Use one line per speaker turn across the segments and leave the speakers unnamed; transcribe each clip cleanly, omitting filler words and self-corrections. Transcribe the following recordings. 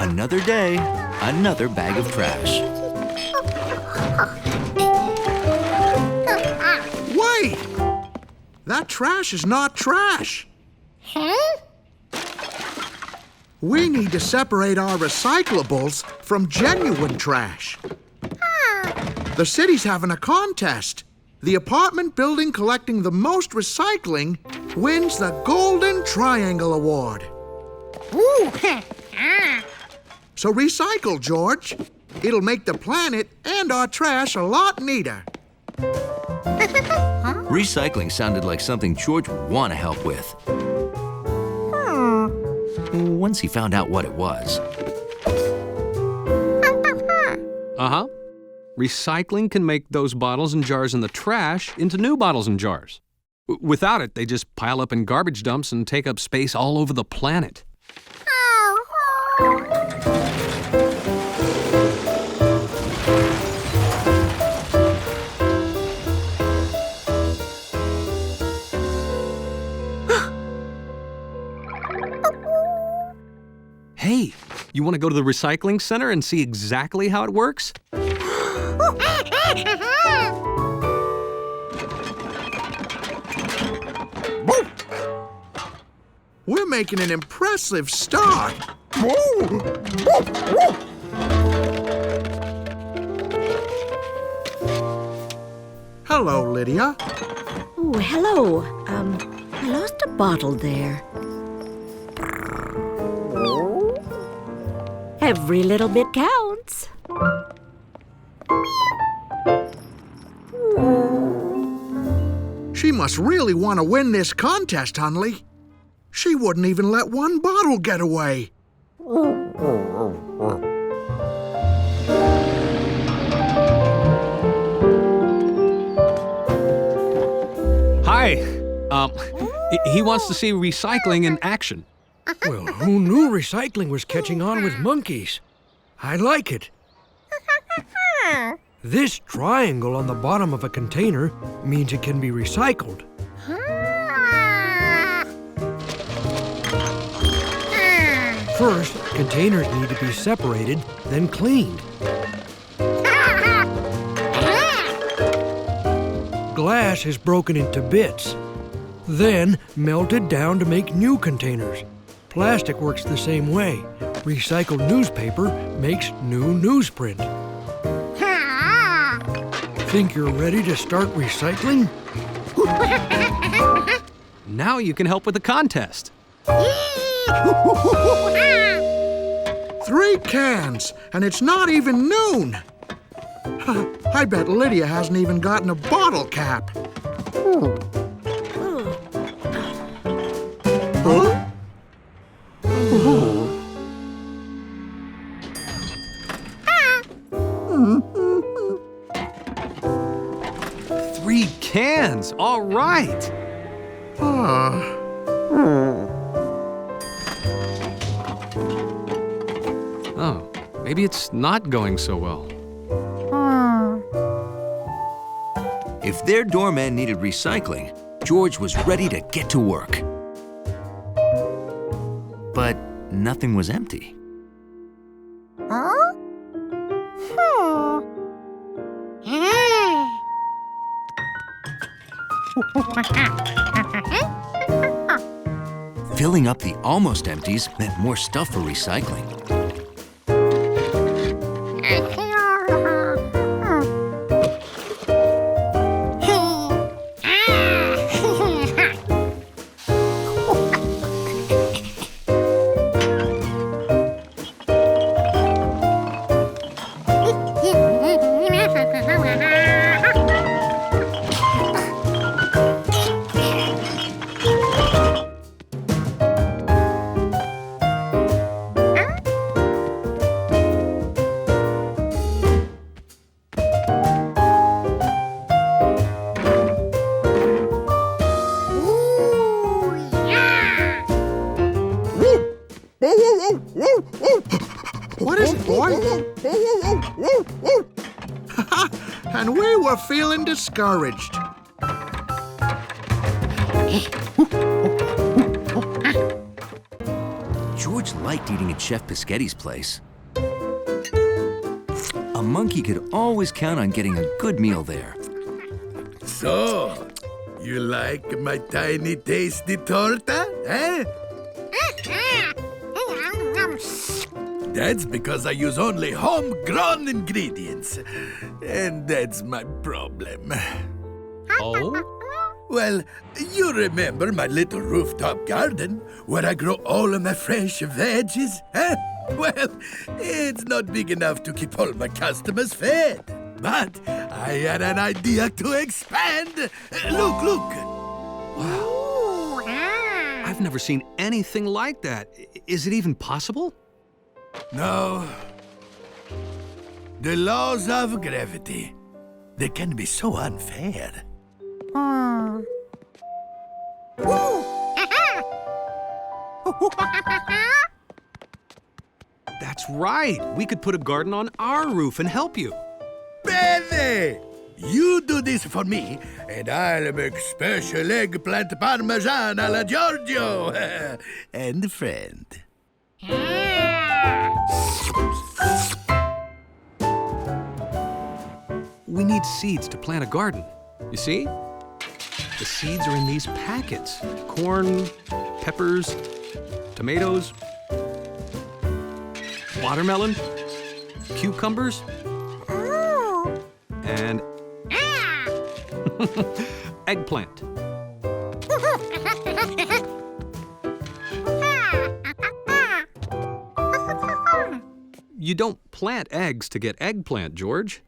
Another day, another bag of trash.
Wait! That trash is not trash.
Huh?
We need to separate our recyclables from genuine trash. The city's having a contest. The apartment building collecting the most recycling wins the Golden Triangle Award.
Ooh.
So recycle, George. It'll make the planet and our trash a lot neater.
Recycling sounded like something George would want to help with. Once he found out what it was.
Uh-huh. Recycling can make those bottles and jars in the trash into new bottles and jars. Without it, they just pile up in garbage dumps and take up space all over the planet. Hey, you want to go to the recycling center and see exactly how it works?
We're making an impressive start. Hello, Lydia.
Oh, hello. I lost a bottle there. Every little bit counts.
She must really want to win this contest, Hunley. She wouldn't even let one bottle get away.
Hi. He wants to see recycling in action.
Well, who knew recycling was catching on with monkeys? I like it. This triangle on the bottom of a container means it can be recycled. First, containers need to be separated, then cleaned. Glass is broken into bits, then melted down to make new containers. Plastic works the same way. Recycled newspaper makes new newsprint. Think you're ready to start recycling?
Now you can help with the contest.
3 cans, and it's not even noon. I bet Lydia hasn't even gotten a bottle cap. Huh?
3 cans, all right. Oh, maybe it's not going so well.
If their doorman needed recycling, George was ready to get to work. But nothing was empty. Filling up the almost empties meant more stuff for recycling.
What is it, boy? And we were feeling discouraged.
George liked eating at Chef Pischetti's place. A monkey could always count on getting a good meal there.
So, you like my tiny tasty torta, eh? That's because I use only homegrown ingredients. And that's my problem.
Oh?
Well, you remember my little rooftop garden where I grow all of my fresh veggies, huh? Well, it's not big enough to keep all my customers fed. But I had an idea to expand. Look.
Wow. I've never seen anything like that. Is it even possible?
No. The laws of gravity, they can be so unfair.
That's right. We could put a garden on our roof and help you.
Bene! You do this for me, and I'll make special eggplant parmesan alla Giorgio. And friend.
We need seeds to plant a garden. You see? The seeds are in these packets. Corn, peppers, tomatoes, watermelon, cucumbers, and eggplant. You don't plant eggs to get eggplant, George.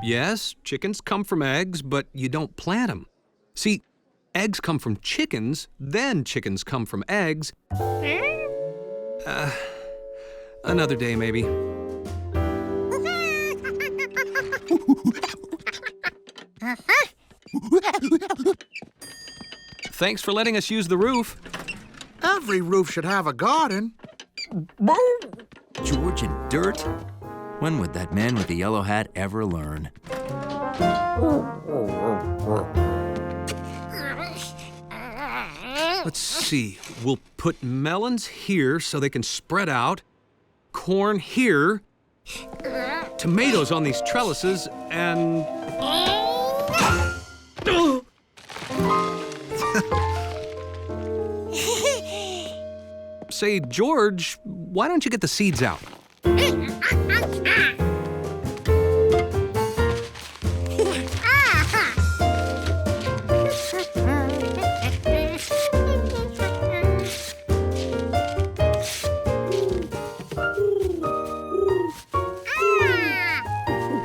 Yes, chickens come from eggs, but you don't plant them. See, eggs come from chickens, then chickens come from eggs. Another day, maybe. Thanks for letting us use the roof.
Every roof should have a garden.
George and dirt? When would that man with the yellow hat ever learn?
Let's see. We'll put melons here so they can spread out, corn here, tomatoes on these trellises, and... Say, George, why don't you get the seeds out?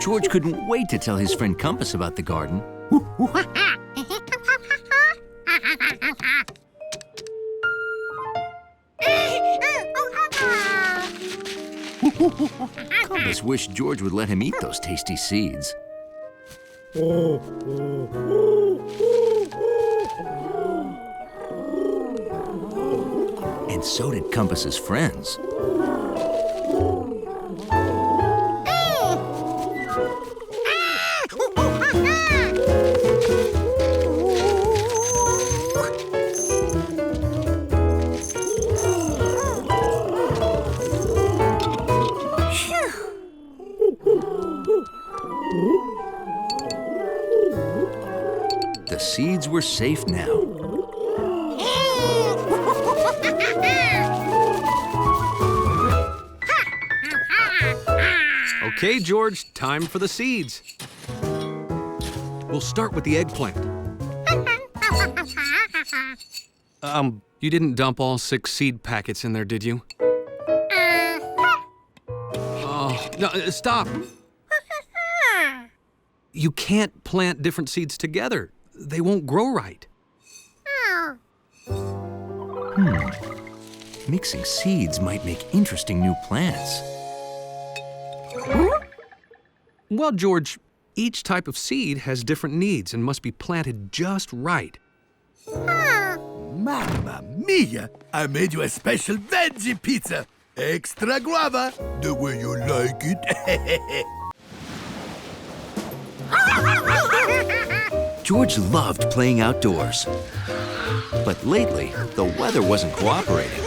George couldn't wait to tell his friend Compass about the garden. Compass wished George would let him eat those tasty seeds. And so did Compass's friends. The seeds were safe now.
Okay, George, time for the seeds. We'll start with the eggplant. You didn't dump all 6 seed packets in there, did you? Oh, no, stop. You can't plant different seeds together. They won't grow right.
Mixing seeds might make interesting new plants.
Well, George, each type of seed has different needs and must be planted just right.
Mamma mia! I made you a special veggie pizza. Extra guava, the way you like it.
George loved playing outdoors. But lately, the weather wasn't cooperating.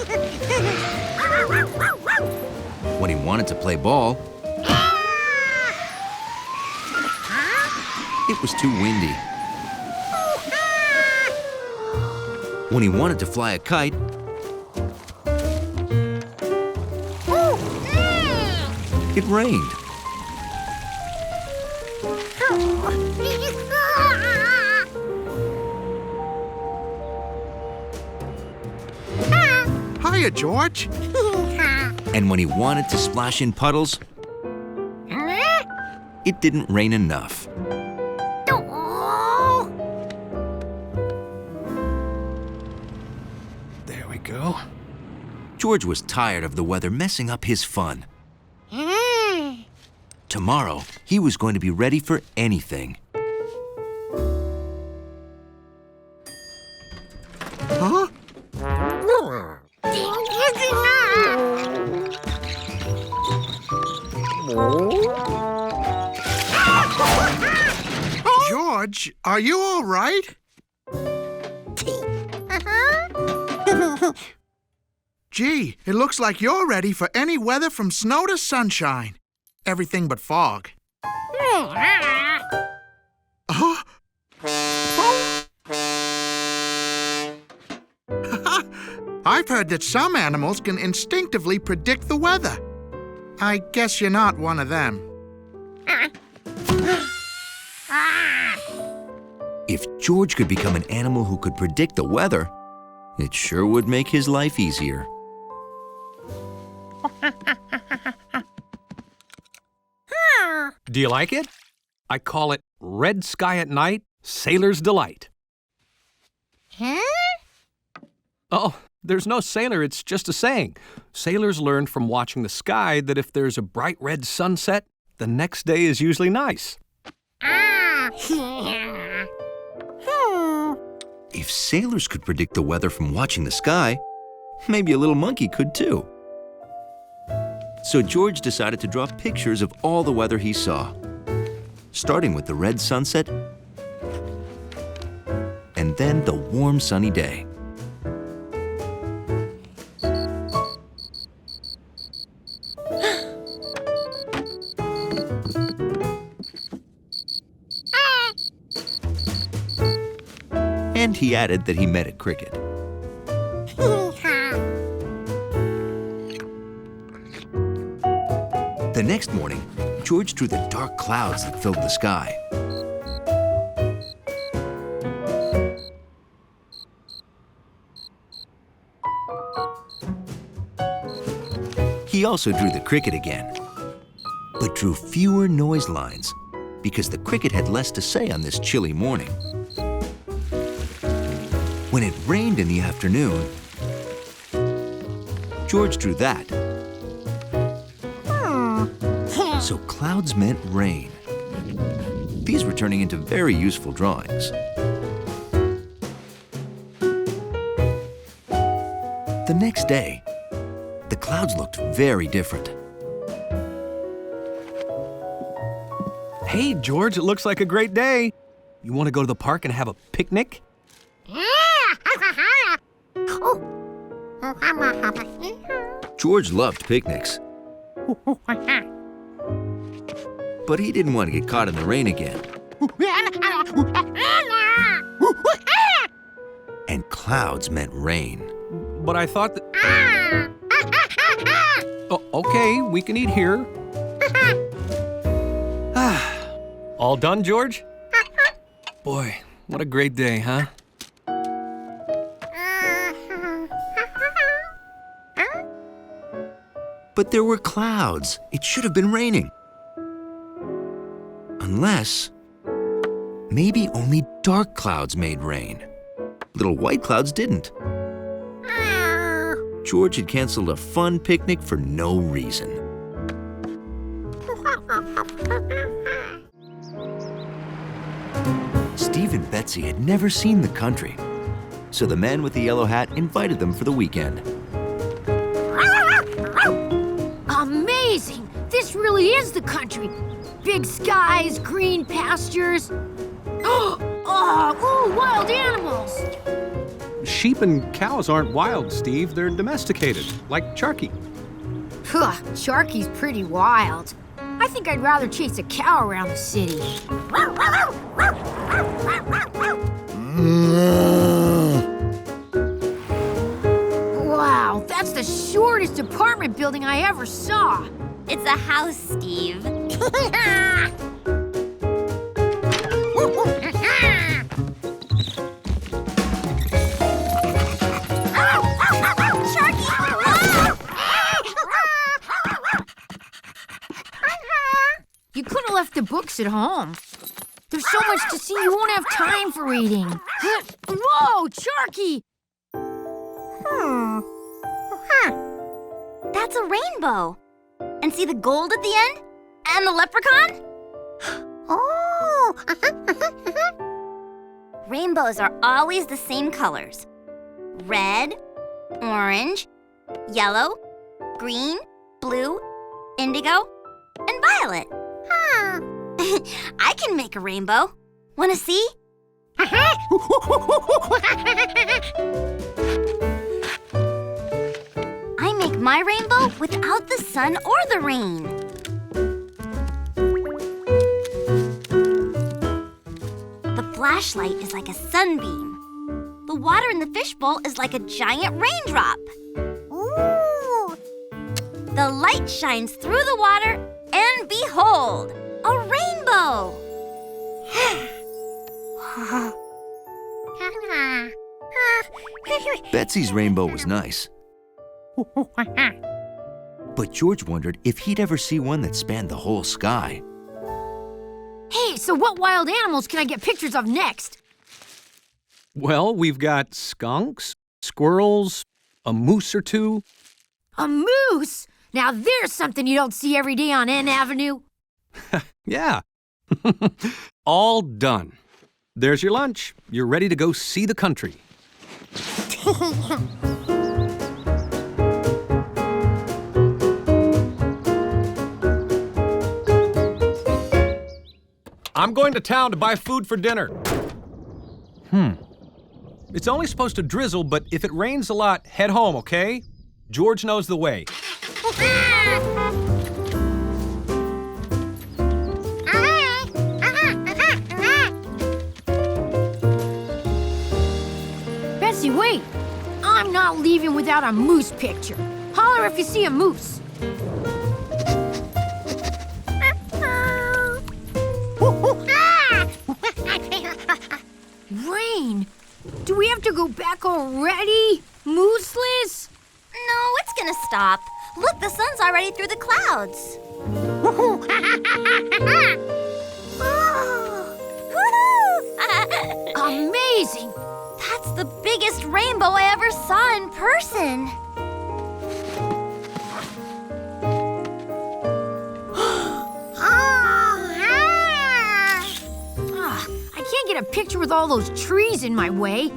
When he wanted to play ball, it was too windy. When he wanted to fly a kite, it rained.
Hiya, George.
And when he wanted to splash in puddles, it didn't rain enough.
There we go.
George was tired of the weather messing up his fun. Tomorrow, he was going to be ready for anything.
Huh? George, are you all right? Gee, it looks like you're ready for any weather from snow to sunshine. Everything but fog. Huh? I've heard that some animals can instinctively predict the weather. I guess you're not one of them.
If George could become an animal who could predict the weather, it sure would make his life easier.
Do you like it? I call it Red Sky at Night, Sailor's Delight. Oh, there's no sailor, it's just a saying. Sailors learned from watching the sky that if there's a bright red sunset, the next day is usually nice.
If sailors could predict the weather from watching the sky, maybe a little monkey could too. So George decided to draw pictures of all the weather he saw, starting with the red sunset and then the warm sunny day. And he added that he met a cricket. The next morning, George drew the dark clouds that filled the sky. He also drew the cricket again, but drew fewer noise lines because the cricket had less to say on this chilly morning. When it rained in the afternoon, George drew that. So clouds meant rain. These were turning into very useful drawings. The next day, the clouds looked very different.
Hey, George, it looks like a great day. You want to go to the park and have a picnic?
George loved picnics. But he didn't want to get caught in the rain again. And clouds meant rain.
But I thought that... Oh, okay, we can eat here. All done, George? Boy, what a great day, huh?
But there were clouds. It should have been raining. Unless, maybe only dark clouds made rain. Little white clouds didn't. George had canceled a fun picnic for no reason. Steve and Betsy had never seen the country, so the man with the yellow hat invited them for the weekend.
Amazing! This really is the country. Big skies, green pastures. Oh Oh, ooh, wild animals!
Sheep and cows aren't wild, Steve. They're domesticated, like Charky.
Huh, Sharky's pretty wild. I think I'd rather chase a cow around the city. Wow, that's the shortest apartment building I ever saw.
It's a house, Steve.
You could have left the books at home. There's so much to see, you won't have time for reading. Whoa, Sharky!
That's a rainbow. And see the gold at the end? And the leprechaun?
Oh!
Rainbows are always the same colors. Red, orange, yellow, green, blue, indigo, and violet. I can make a rainbow. Wanna see? I make my rainbow without the sun or the rain. The flashlight is like a sunbeam. The water in the fishbowl is like a giant raindrop.
Ooh!
The light shines through the water, and behold, a rainbow!
Betsy's rainbow was nice. But George wondered if he'd ever see one that spanned the whole sky.
Hey, so what wild animals can I get pictures of next?
Well, we've got skunks, squirrels, a moose or two.
A moose? Now there's something you don't see every day on N Avenue.
Yeah. All done. There's your lunch. You're ready to go see the country. I'm going to town to buy food for dinner. It's only supposed to drizzle, but if it rains a lot, head home, okay? George knows the way.
Betsy, wait! I'm not leaving without a moose picture. Holler if you see a moose. Rain! Do we have to go back already? Mooseless?
No, it's gonna stop. Look, the sun's already through the clouds.
Amazing!
That's the biggest rainbow I ever saw in person.
I can't get a picture with all those trees in my way.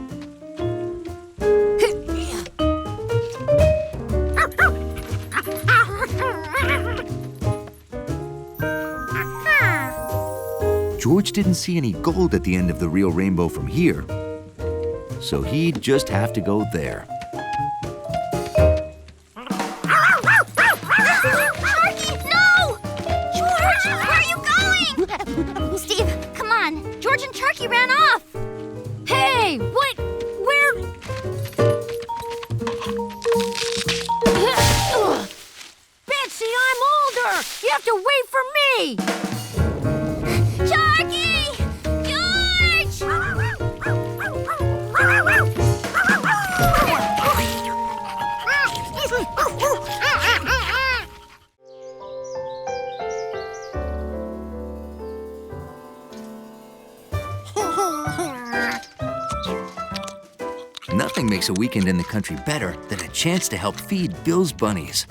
George didn't see any gold at the end of the real rainbow from here, so he'd just have to go there.
Sharky, no! George, where are you going? Steve, come on. George and Sharky ran off.
Hey, what? Where? Betsy, I'm older! You have to wait for me!
Sharky! George!
Nothing makes a weekend in the country better than a chance to help feed Bill's bunnies.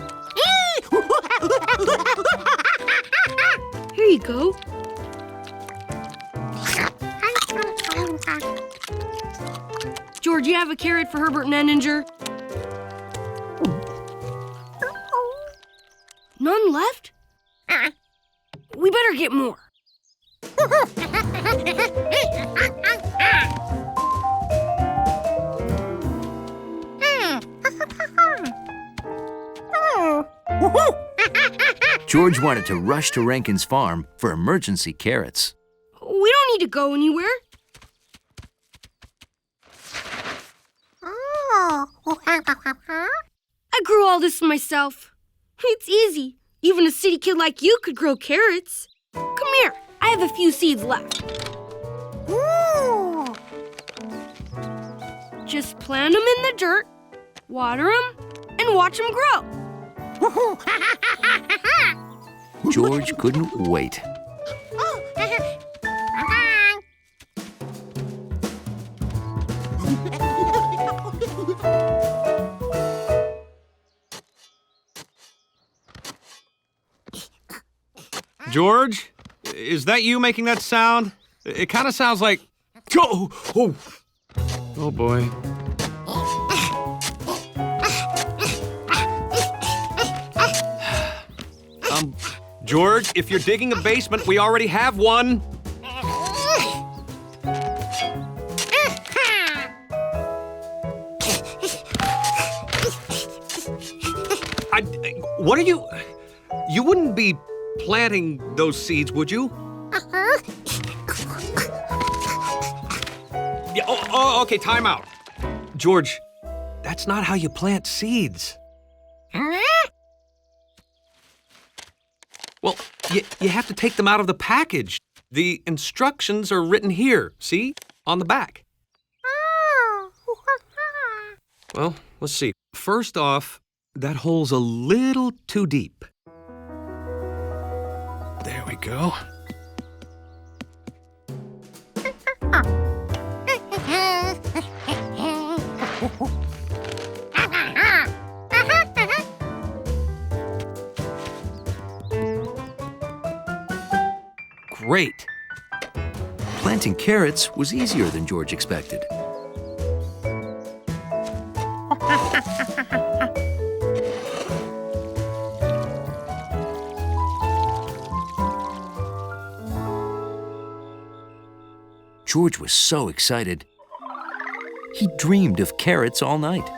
Here you go.
George, you have a carrot for Herbert and Enninger? None left? We better get more.
George wanted to rush to Rankin's farm for emergency carrots.
We don't need to go anywhere. I grew all this myself. It's easy. Even a city kid like you could grow carrots. Come here. I have a few seeds left. Just plant them in the dirt, water them, and watch them grow.
George couldn't wait.
George, is that you making that sound? It kind of sounds like... Oh boy. George, if you're digging a basement, we already have one. What are you... You wouldn't be planting those seeds, would you? Yeah, okay, time out. George, that's not how you plant seeds. Well, you have to take them out of the package. The instructions are written here, see? On the back. Well, let's see. First off, that hole's a little too deep. There we go. Great.
Planting carrots was easier than George expected. George was so excited, he dreamed of carrots all night.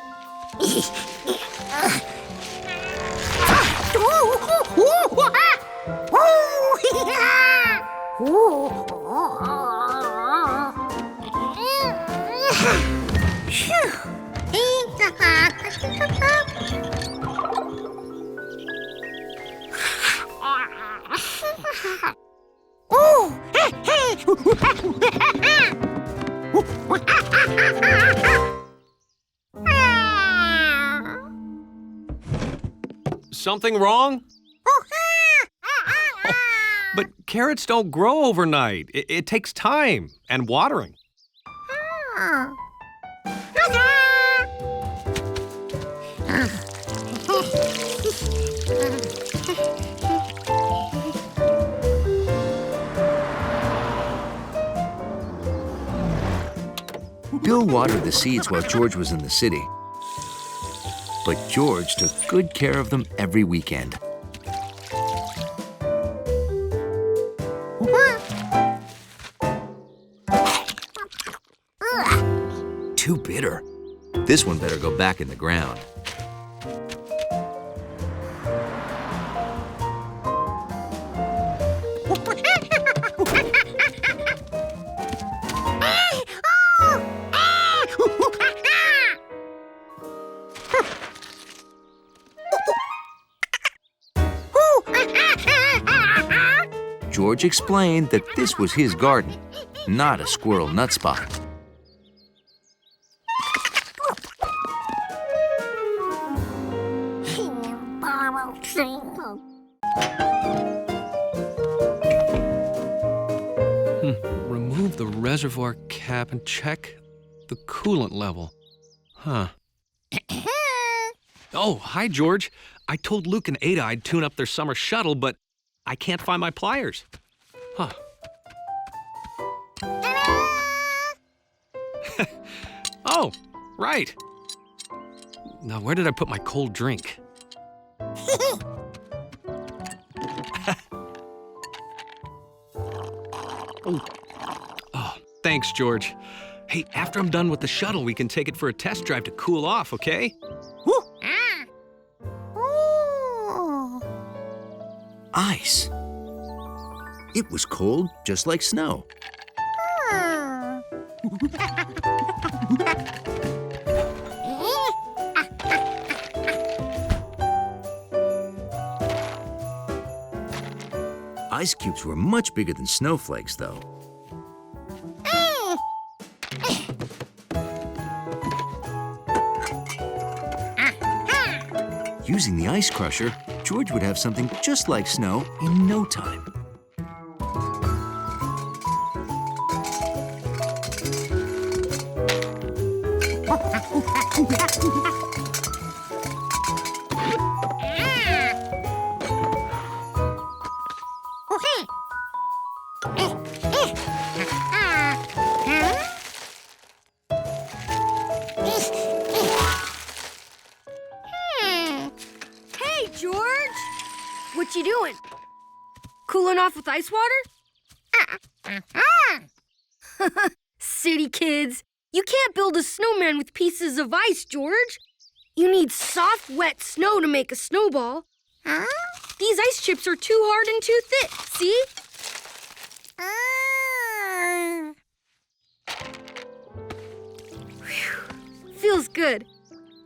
Something wrong? Oh, but carrots don't grow overnight. It takes time and watering.
Bill watered the seeds while George was in the city. But George took good care of them every weekend. Too bitter. This one better go back in the ground. George explained that this was his garden, not a squirrel nut spot.
Remove the reservoir cap and check the coolant level. Huh. Oh, hi, George. I told Luke and Ada I'd tune up their summer shuttle, but I can't find my pliers. Huh. Oh, right. Now, where did I put my cold drink? Oh, thanks, George. Hey, after I'm done with the shuttle, we can take it for a test drive to cool off, okay?
ice. It was cold, just like snow. Ice cubes were much bigger than snowflakes, though. Using the ice crusher, George would have something just like snow in no time.
Hey, George! What you doing? Cooling off with ice water? City kids, you can't build a snowman with pieces of ice, George. You need soft, wet snow to make a snowball. These ice chips are too hard and too thick, see? Whew. Feels good.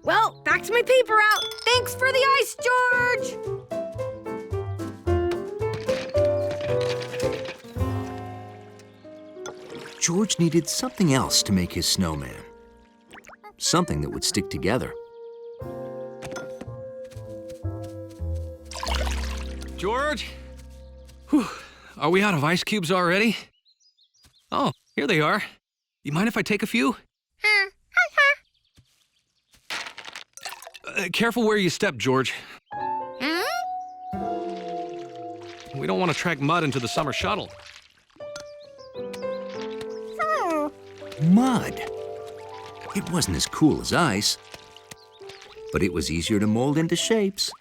Well, back to my paper route. Thanks for the ice, George!
George needed something else to make his snowman. Something that would stick together.
George? Whew. Are we out of ice cubes already? Oh, here they are. You mind if I take a few? Careful where you step, George. We don't want to track mud into the Summer Shuttle.
Mud. It wasn't as cool as ice, but it was easier to mold into shapes.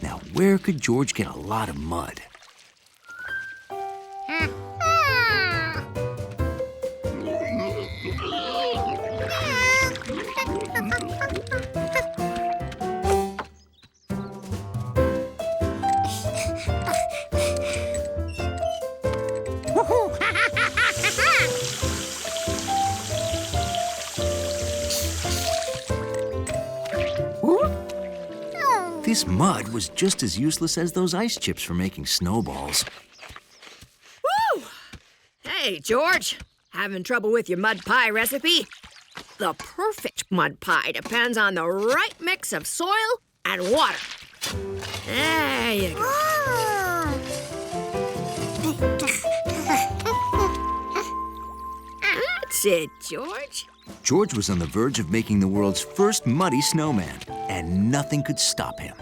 Now, where could George get a lot of mud? This mud was just as useless as those ice chips for making snowballs.
Woo! Hey, George. Having trouble with your mud pie recipe? The perfect mud pie depends on the right mix of soil and water. There you go. That's it, George.
George was on the verge of making the world's first muddy snowman, and nothing could stop him.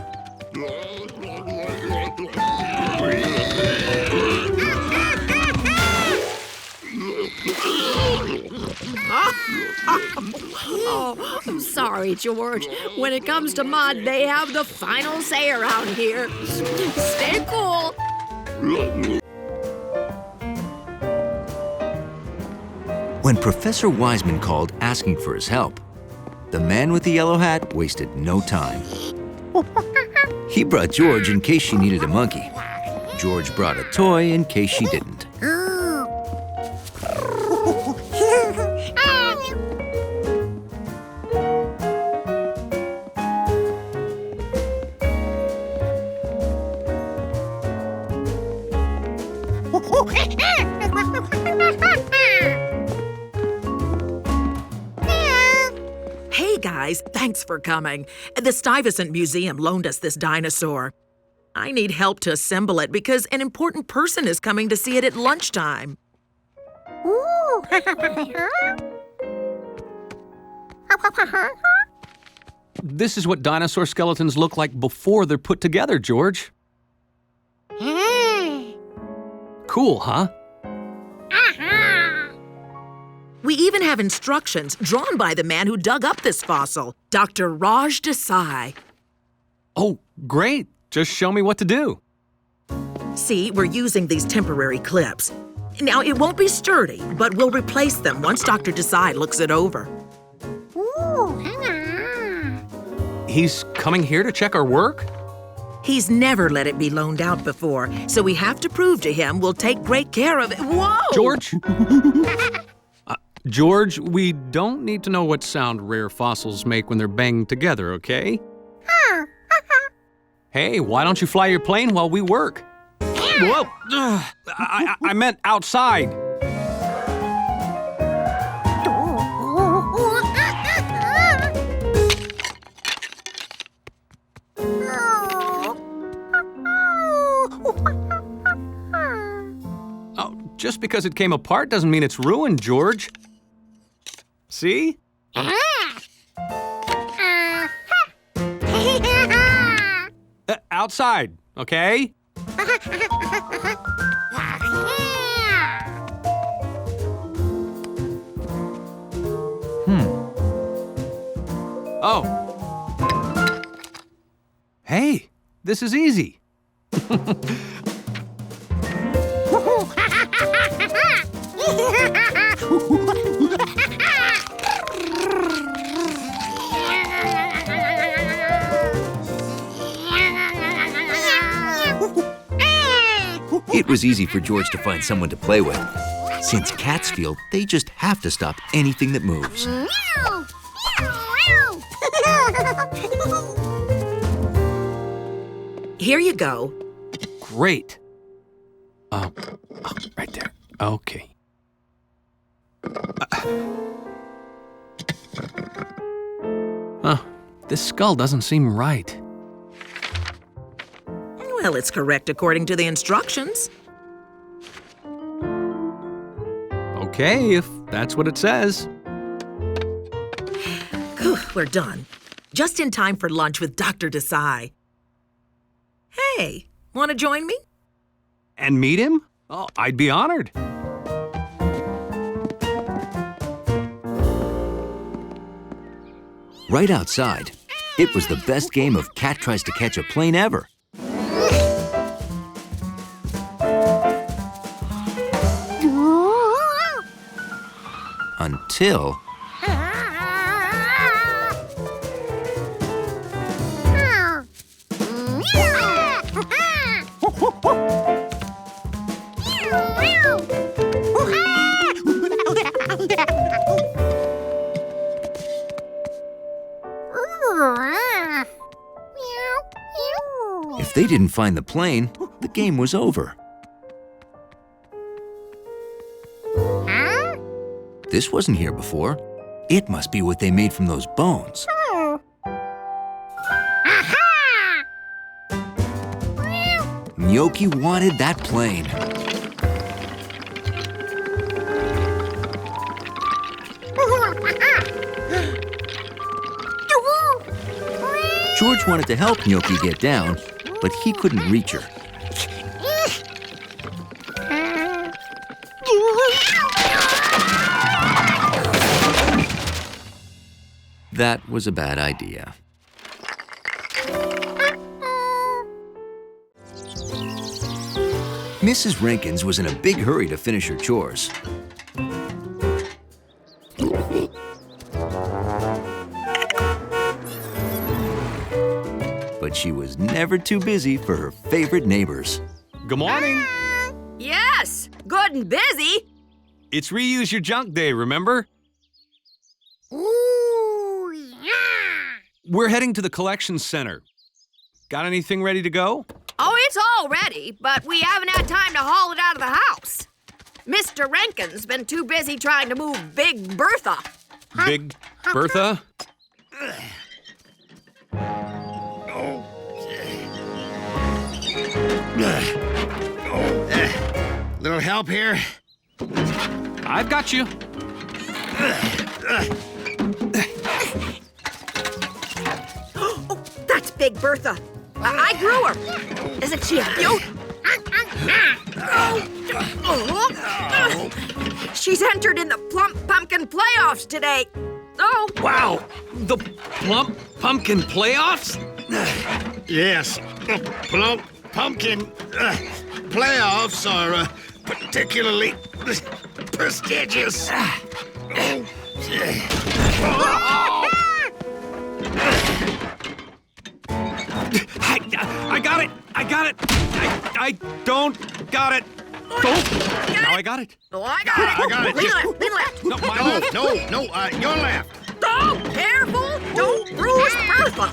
Oh, I'm sorry, George. When it comes to mud, they have the final say around here. Stay cool.
When Professor Wiseman called asking for his help, the man with the yellow hat wasted no time. He brought George in case she needed a monkey. George brought a toy in case she didn't.
Hey guys, thanks for coming. The Stuyvesant Museum loaned us this dinosaur. I need help to assemble it because an important person is coming to see it at lunchtime.
This is what dinosaur skeletons look like before they're put together, George. Cool, huh?
We even have instructions drawn by the man who dug up this fossil, Dr. Raj Desai.
Oh, great. Just show me what to do.
See, we're using these temporary clips. Now, it won't be sturdy, but we'll replace them once Dr. Desai looks it over.
He's coming here to check our work?
He's never let it be loaned out before, so we have to prove to him we'll take great care of it. Whoa!
George? George, we don't need to know what sound rare fossils make when they're banged together, okay? Hey, why don't you fly your plane while we work? Whoa! I meant outside. Oh, just because it came apart doesn't mean it's ruined, George. See? Outside, okay? Oh. Hey, this is easy.
It was easy for George to find someone to play with. Since cats feel they just have to stop anything that moves.
Here you go.
Great. Oh, right there. Okay. This skull doesn't seem right.
Well, it's correct according to the instructions.
Okay, if that's what it says.
Whew, we're done. Just in time for lunch with Dr. Desai. Hey, want to join me?
And meet him? Oh, I'd be honored.
Right outside, it was the best game of Cat Tries to Catch a Plane ever. Until... If they didn't find the plane, the game was over. This wasn't here before. It must be what they made from those bones. Gnocchi wanted that plane. George wanted to help Gnocchi get down, but he couldn't reach her. That was a bad idea. Mrs. Rankins was in a big hurry to finish her chores. But she was never too busy for her favorite neighbors.
Good morning.
Yes, good and busy.
It's Reuse Your Junk Day, remember?
Ooh, yeah.
We're heading to the collection center. Got anything ready to go?
Oh, it's all ready, but we haven't had time to haul it out of the house. Mr. Rankin's been too busy trying to move Big Bertha.
Big Bertha?
Little help here?
I've got you.
Oh, that's Big Bertha. I grew her. Isn't she a beaut? She's entered in the Plump Pumpkin Playoffs today. Oh.
Wow, the Plump Pumpkin Playoffs?
Yes, Plump Pumpkin playoffs are particularly prestigious.
I got it! I don't got it! Don't! Now I got it!
Oh, I got it!
I got it.
Lean left, lean left!
No, my left.
No, your left.
Oh, careful! Don't bruise Bertha!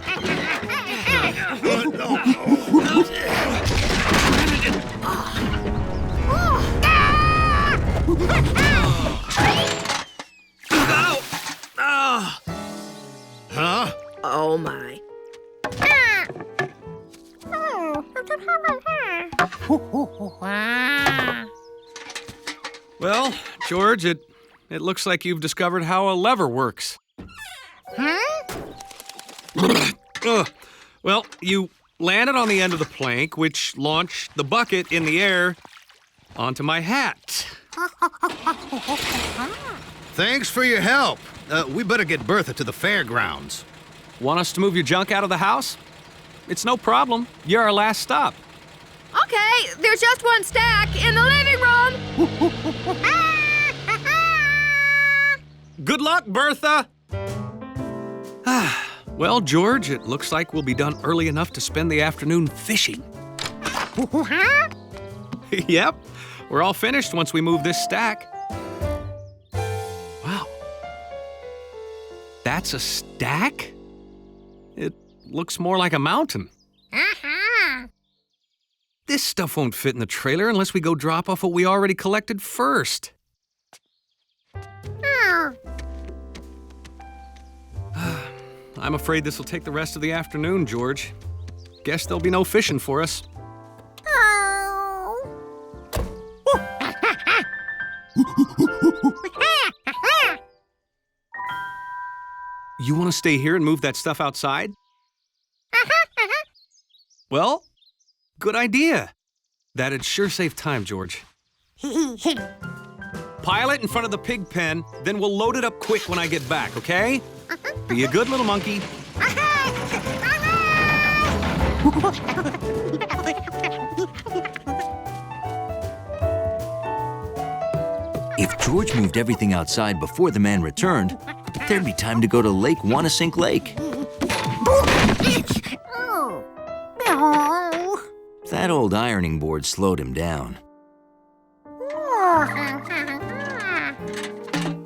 Huh?
Oh, my.
Well, George, it looks like you've discovered how a lever works. Well, you landed on the end of the plank, which launched the bucket in the air onto my hat.
Thanks for your help. We better get Bertha to the fairgrounds.
Want us to move your junk out of the house? It's no problem. You're our last stop.
Okay, there's just one stack in the living room.
Good luck, Bertha! Well, George, it looks like we'll be done early enough to spend the afternoon fishing. Yep, we're all finished once we move this stack. Wow. That's a stack? It looks more like a mountain. This stuff won't fit in the trailer unless we go drop off what we already collected first. I'm afraid this will take the rest of the afternoon, George. Guess there'll be no fishing for us. You want to stay here and move that stuff outside? Well, good idea. That'd sure save time, George. Pile it in front of the pig pen, then we'll load it up quick when I get back, okay? Be a good little monkey.
If George moved everything outside before the man returned, there'd be time to go to Lake Wanasink Lake. That old ironing board slowed him down.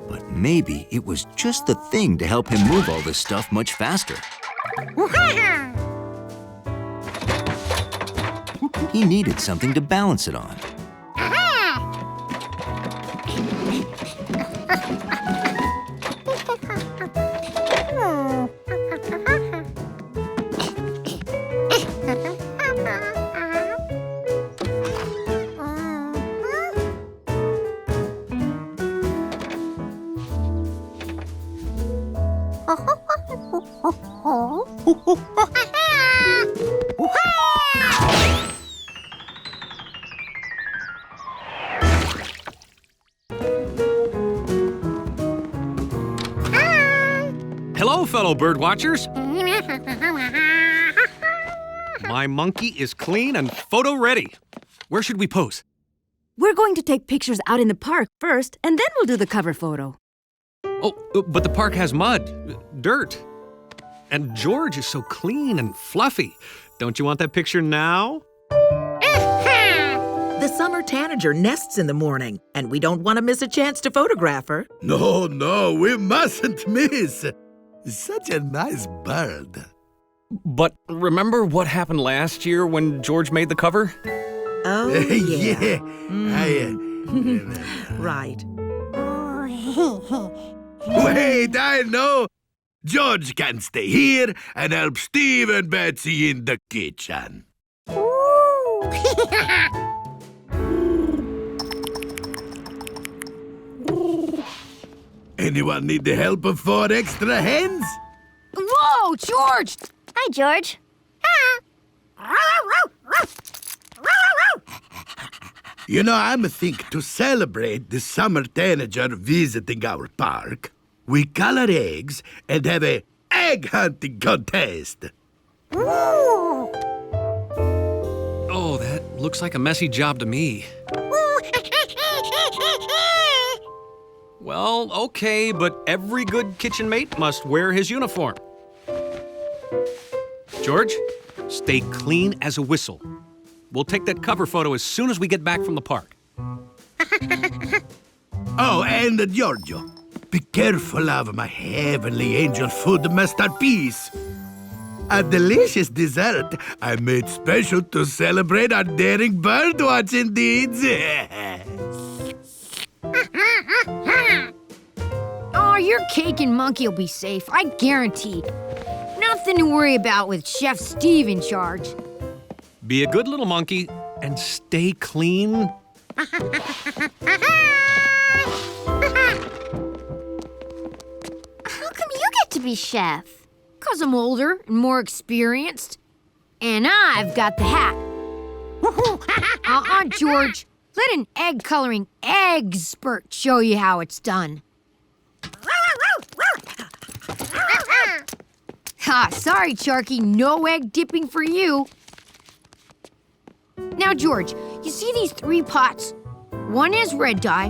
But maybe it was just the thing to help him move all this stuff much faster. He needed something to balance it on.
Hello, fellow bird watchers. My monkey is clean and photo ready. Where should we pose?
We're going to take pictures out in the park first, and then we'll do the cover photo.
Oh, but the park has mud, dirt. And George is so clean and fluffy. Don't you want that picture now?
The Summer Tanager nests in the morning, and we don't want to miss a chance to photograph her.
No, we mustn't miss. Such a nice bird.
But remember what happened last year when George made the cover?
Oh, yeah.
I remember.
Right.
Wait, I know. George can stay here and help Steve and Betsy in the kitchen. Anyone need the help of 4 extra hens?
Whoa, George!
Hi, George.
You know, I'm think to celebrate the Summer Tanager visiting our park, we color eggs and have a egg hunting contest.
Oh, that looks like a messy job to me. Well, okay, but every good kitchen mate must wear his uniform. George, stay clean as a whistle. We'll take that cover photo as soon as we get back from the park.
Oh, and Giorgio, be careful of my heavenly angel food masterpiece. A delicious dessert I made special to celebrate our daring birdwatching deeds.
Oh, your cake and monkey will be safe, I guarantee. Nothing to worry about with Chef Steve in charge.
Be a good little monkey and stay clean.
How come you get to be chef?
'Cause I'm older and more experienced. And I've got the hat. George. Let an egg-coloring expert show you how it's done. Sorry, Sharky, no egg dipping for you. Now, George, you see these 3 pots? One is red dye,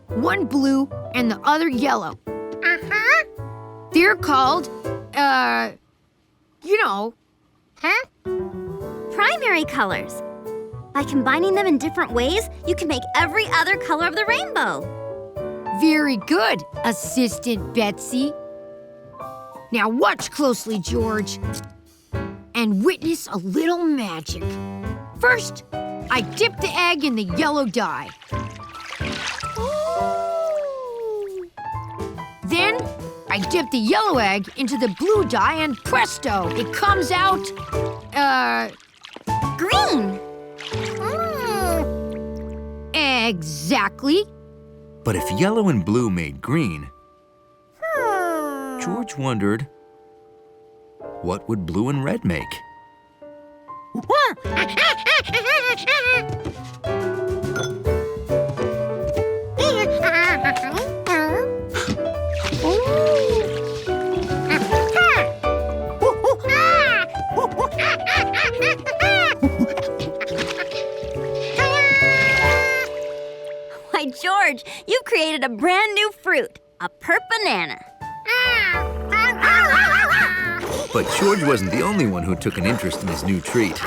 one blue, and the other yellow. They're called, you know.
Primary colors. By combining them in different ways, you can make every other color of the rainbow.
Very good, Assistant Betsy. Now watch closely, George, and witness a little magic. First, I dip the egg in the yellow dye. Then, I dip the yellow egg into the blue dye and presto, it comes out,
green.
Exactly.
But if yellow and blue made green, George wondered, what would blue and red make?
Why, George, you've created a brand new fruit, a banana.
But George wasn't the only one who took an interest in his new treat.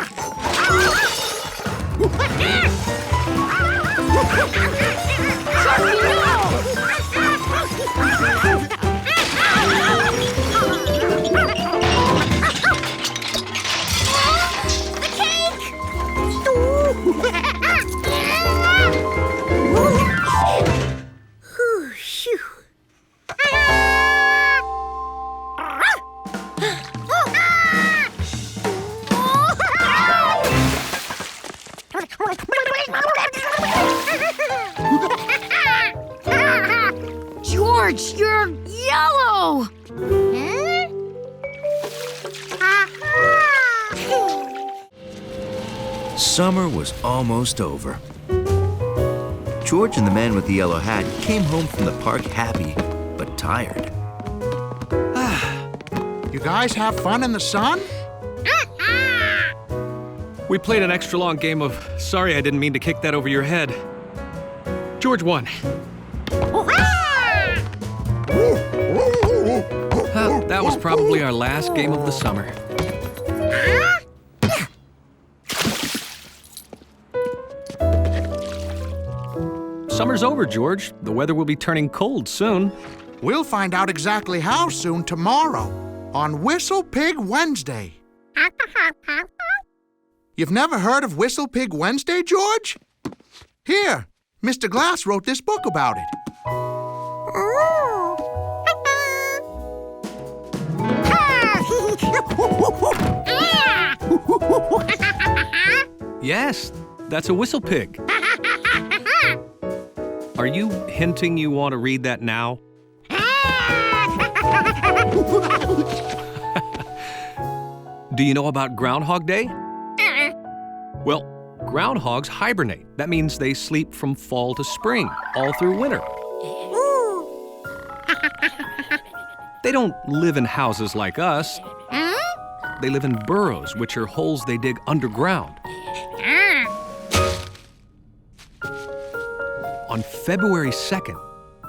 George, you're yellow!
Summer was almost over. George and the man with the yellow hat came home from the park happy, but tired.
You guys have fun in the sun?
We played an extra long game of sorry I didn't mean to kick that over your head. George won. That was probably our last game of the summer. Summer's over, George. The weather will be turning cold soon.
We'll find out exactly how soon tomorrow on Whistle Pig Wednesday. You've never heard of Whistle Pig Wednesday, George? Here, Mr. Glass wrote this book about it.
Yes, that's a whistle pig. Are you hinting you want to read that now? Do you know about Groundhog Day? Well, groundhogs hibernate. That means they sleep from fall to spring, all through winter. They don't live in houses like us. They live in burrows, which are holes they dig underground. On February 2nd,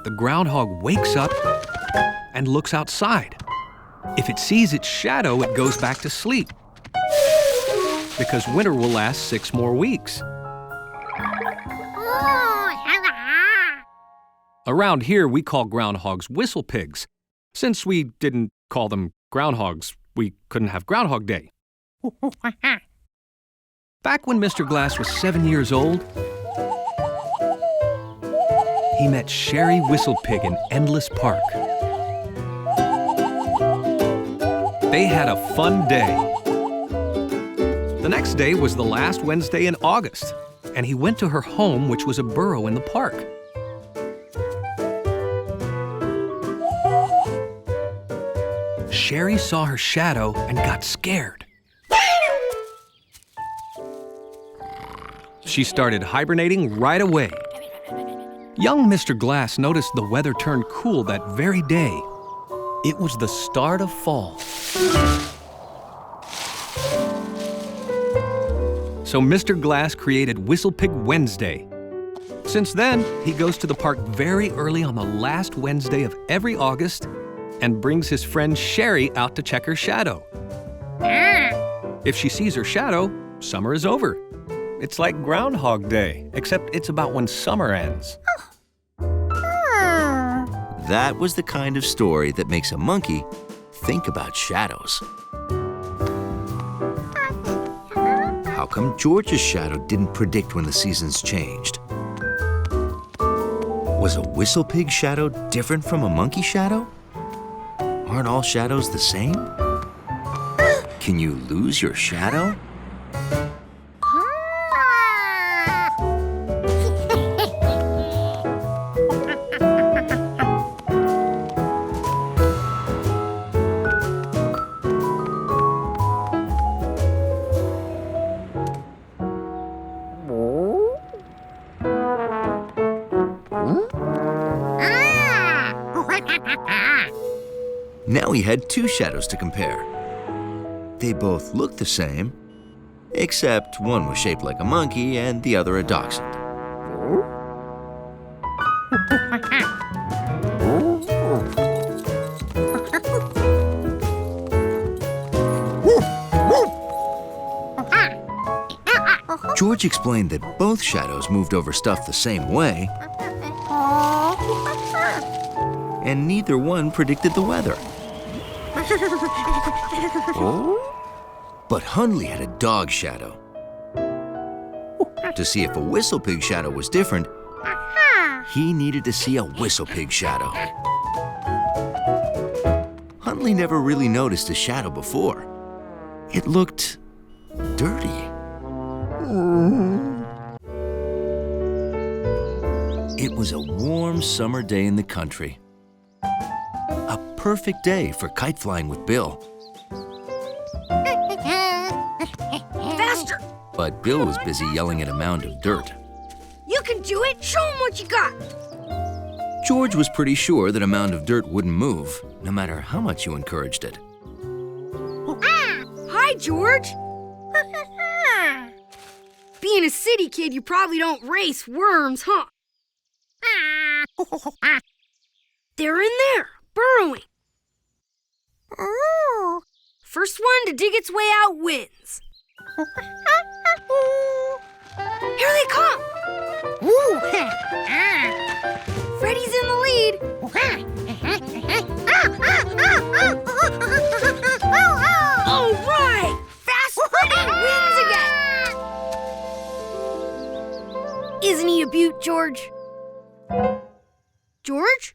the groundhog wakes up and looks outside. If it sees its shadow, it goes back to sleep. because winter will last 6 more weeks. Around here, we call groundhogs whistle pigs. Since we didn't call them groundhogs, we couldn't have Groundhog Day. Back when Mr. Glass was 7 years old, he met Sherry Whistlepig in Endless Park. They had a fun day. The next day was the last Wednesday in August, and he went to her home, which was a burrow in the park. Sherry saw her shadow and got scared. She started hibernating right away. Young Mr. Glass noticed the weather turned cool that very day. It was the start of fall. So Mr. Glass created Whistlepig Wednesday. Since then, he goes to the park very early on the last Wednesday of every August and brings his friend Sherry out to check her shadow. If she sees her shadow, summer is over. It's like Groundhog Day, except it's about when summer ends.
That was the kind of story that makes a monkey think about shadows. How come George's shadow didn't predict when the seasons changed? Was a Whistlepig shadow different from a monkey shadow? Aren't all shadows the same? Can you lose your shadow? Now he had 2 shadows to compare. They both looked the same, except one was shaped like a monkey and the other a dachshund. George explained that both shadows moved over stuff the same way, and neither one predicted the weather. But Hundley had a dog shadow. To see if a Whistlepig shadow was different, he needed to see a Whistlepig shadow. Hundley never really noticed a shadow before. It looked dirty. It was a warm summer day in the country. A perfect day for kite flying with Bill.
Faster!
But Bill was busy yelling at a mound of dirt.
You can do it! Show him what you got!
George was pretty sure that a mound of dirt wouldn't move, no matter how much you encouraged it.
Hi, George! Being a city kid, you probably don't race worms, huh? They're in there, burrowing. First one to dig its way out wins. Here they come! Freddy's in the lead. All right! Fast Freddy wins again! Isn't he a beaut, George? George?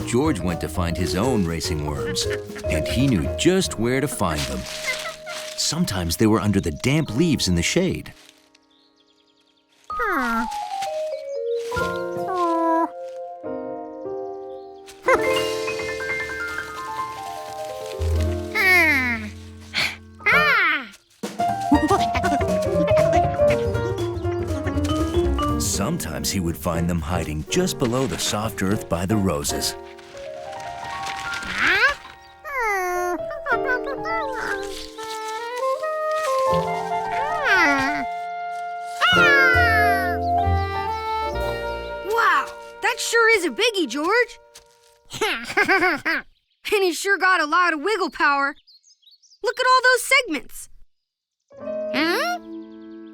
George went to find his own racing worms, and he knew just where to find them. Sometimes they were under the damp leaves in the shade. Sometimes he would find them hiding just below the soft earth by the roses.
Wow, that sure is a biggie, George. And he's sure got a lot of wiggle power. Look at all those segments.
Huh?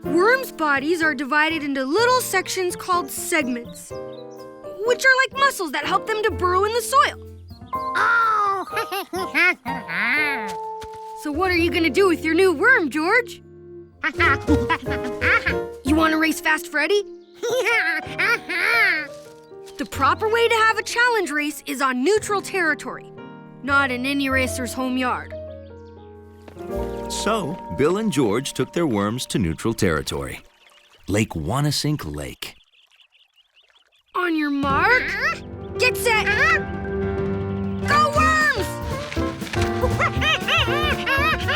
Worms' bodies are divided into little sections called segments, which are like muscles that help them to burrow in the soil.
Oh!
So what are you going to do with your new worm, George? You want to race Fast Freddy? The proper way to have a challenge race is on neutral territory, not in any racer's home yard.
So, Bill and George took their worms to neutral territory. Lake Wanasink Lake.
On your mark, get set, go worms!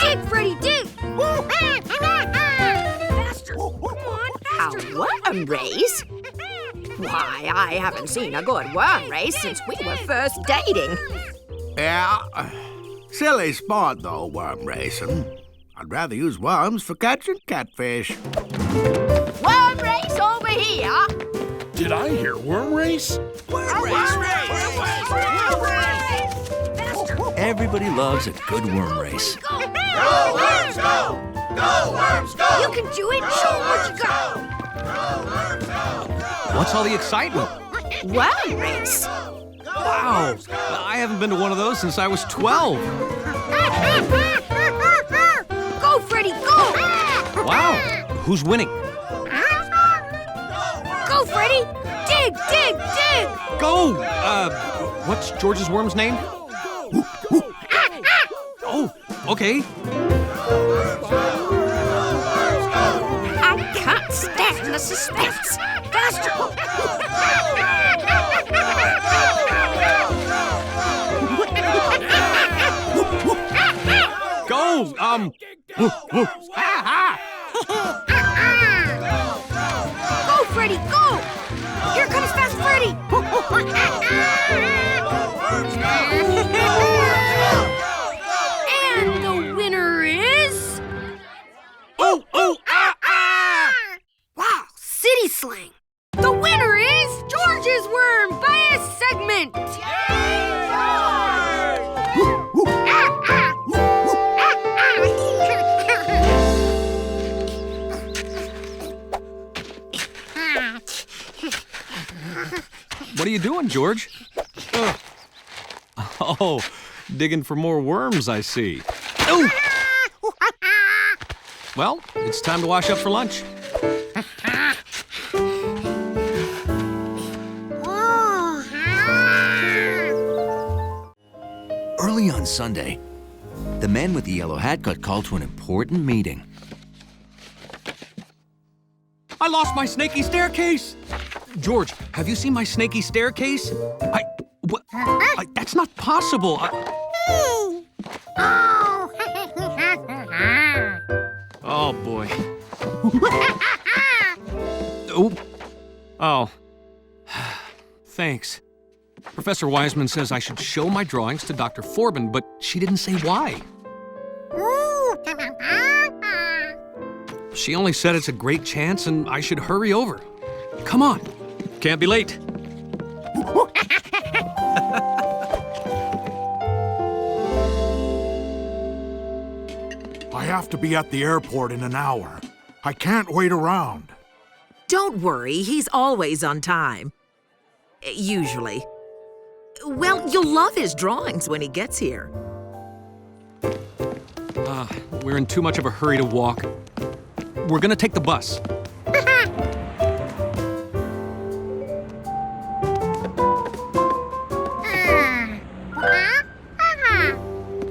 Dig, Freddy, dig! Faster, come on, faster!
A worm race? Why, I haven't seen a good worm race since we were first dating.
Yeah, silly sport though, worm racing. I'd rather use worms for catching catfish.
Worm race over here!
Did I hear worm race?
Worm race!
Everybody loves a good worm race.
Go, worms, go! Go, worms, go!
You can do it! Show 'em what you got!
What's all the excitement?
Worm race?
Wow! I haven't been to one of those since I was 12.
Go, Freddy, go!
Wow! Who's winning?
Go, Freddy! Dig, dig, dig!
Go! What's George's worm's name? Oh, okay.
I can't stand the suspense. Faster!
Go!
Go, Freddy, go! Here comes Fast Freddy! And the winner is... Wow, city slang! The winner is George's worm by a segment!
What are you doing, George? Oh, digging for more worms, I see. Oh! Well, it's time to wash up for lunch.
Early on Sunday, the man with the yellow hat got called to an important meeting.
I lost my snaky staircase! George, have you seen my snaky staircase? That's not possible. Oh, boy. Oh. Thanks. Professor Wiseman says I should show my drawings to Dr. Forbin, but she didn't say why. She only said it's a great chance and I should hurry over. Come on. Can't be late.
I have to be at the airport in an hour. I can't wait around.
Don't worry, he's always on time. Usually. Well, you'll love his drawings when he gets here.
We're in too much of a hurry to walk. We're gonna take the bus.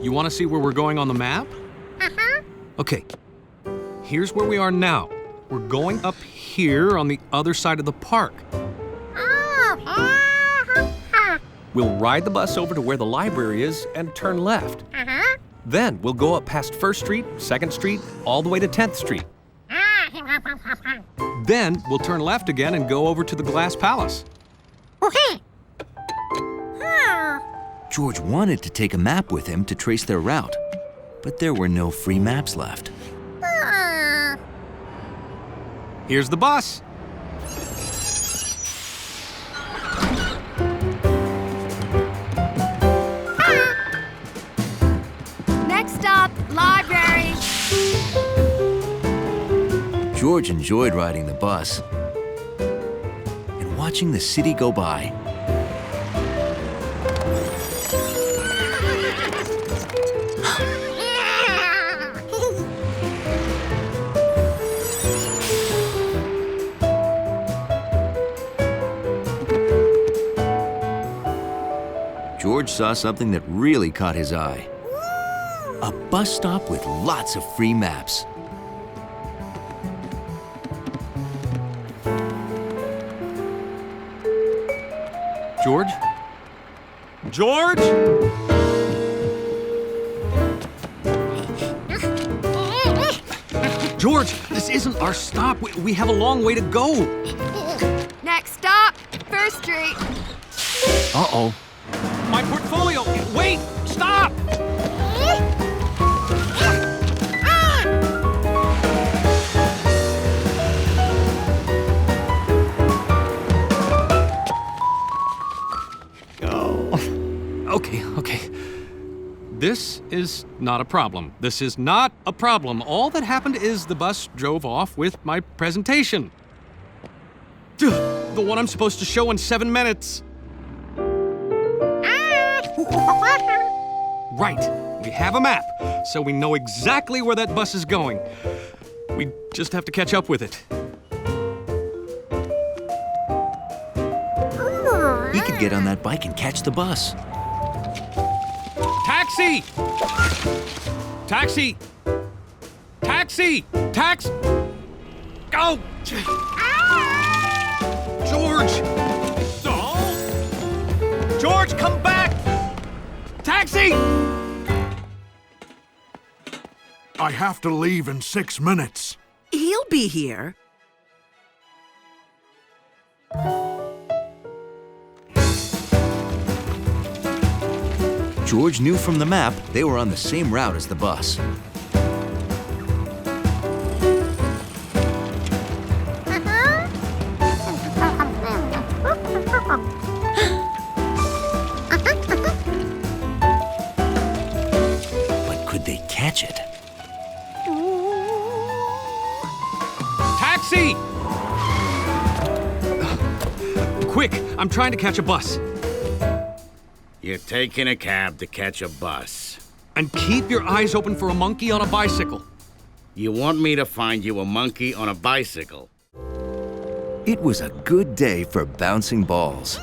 You want to see where we're going on the map? Okay. Here's where we are now. We're going up here on the other side of the park. We'll ride the bus over to where the library is and turn left. Then we'll go up past 1st Street, 2nd Street, all the way to 10th Street. Then we'll turn left again and go over to the Glass Palace.
George wanted to take a map with him to trace their route, but there were no free maps left.
Here's the bus.
George enjoyed riding the bus and watching the city go by. George saw something that really caught his eye. A bus stop with lots of free maps.
George? George? George, this isn't our stop. We have a long way to go.
Next stop, First Street.
Uh-oh. My portfolio! Wait! Stop! Okay. This is not a problem. This is not a problem. All that happened is the bus drove off with my presentation. The one I'm supposed to show in 7 minutes. Right. We have a map, so we know exactly where that bus is going. We just have to catch up with it.
He could get on that bike and catch the bus.
Taxi! Taxi! Taxi! Tax! Go! George! Oh. George, come back! Taxi!
I have to leave in 6 minutes.
He'll be here.
George knew from the map they were on the same route as the bus. But could they catch it?
Taxi! Quick, I'm trying to catch a bus.
You're taking a cab to catch a bus.
And keep your eyes open for a monkey on a bicycle.
You want me to find you a monkey on a bicycle?
It was a good day for bouncing balls.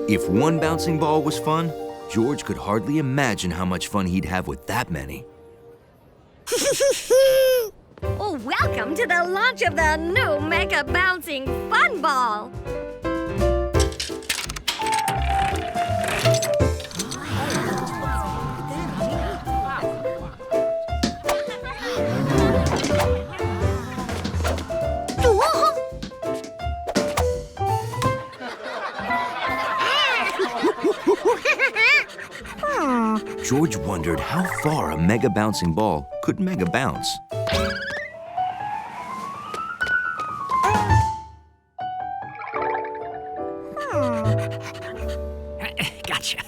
If one bouncing ball was fun, George could hardly imagine how much fun he'd have with that many.
Oh, welcome to the launch of the new Mega Bouncing Fun Ball.
George wondered how far a mega bouncing ball could mega bounce.
Gotcha.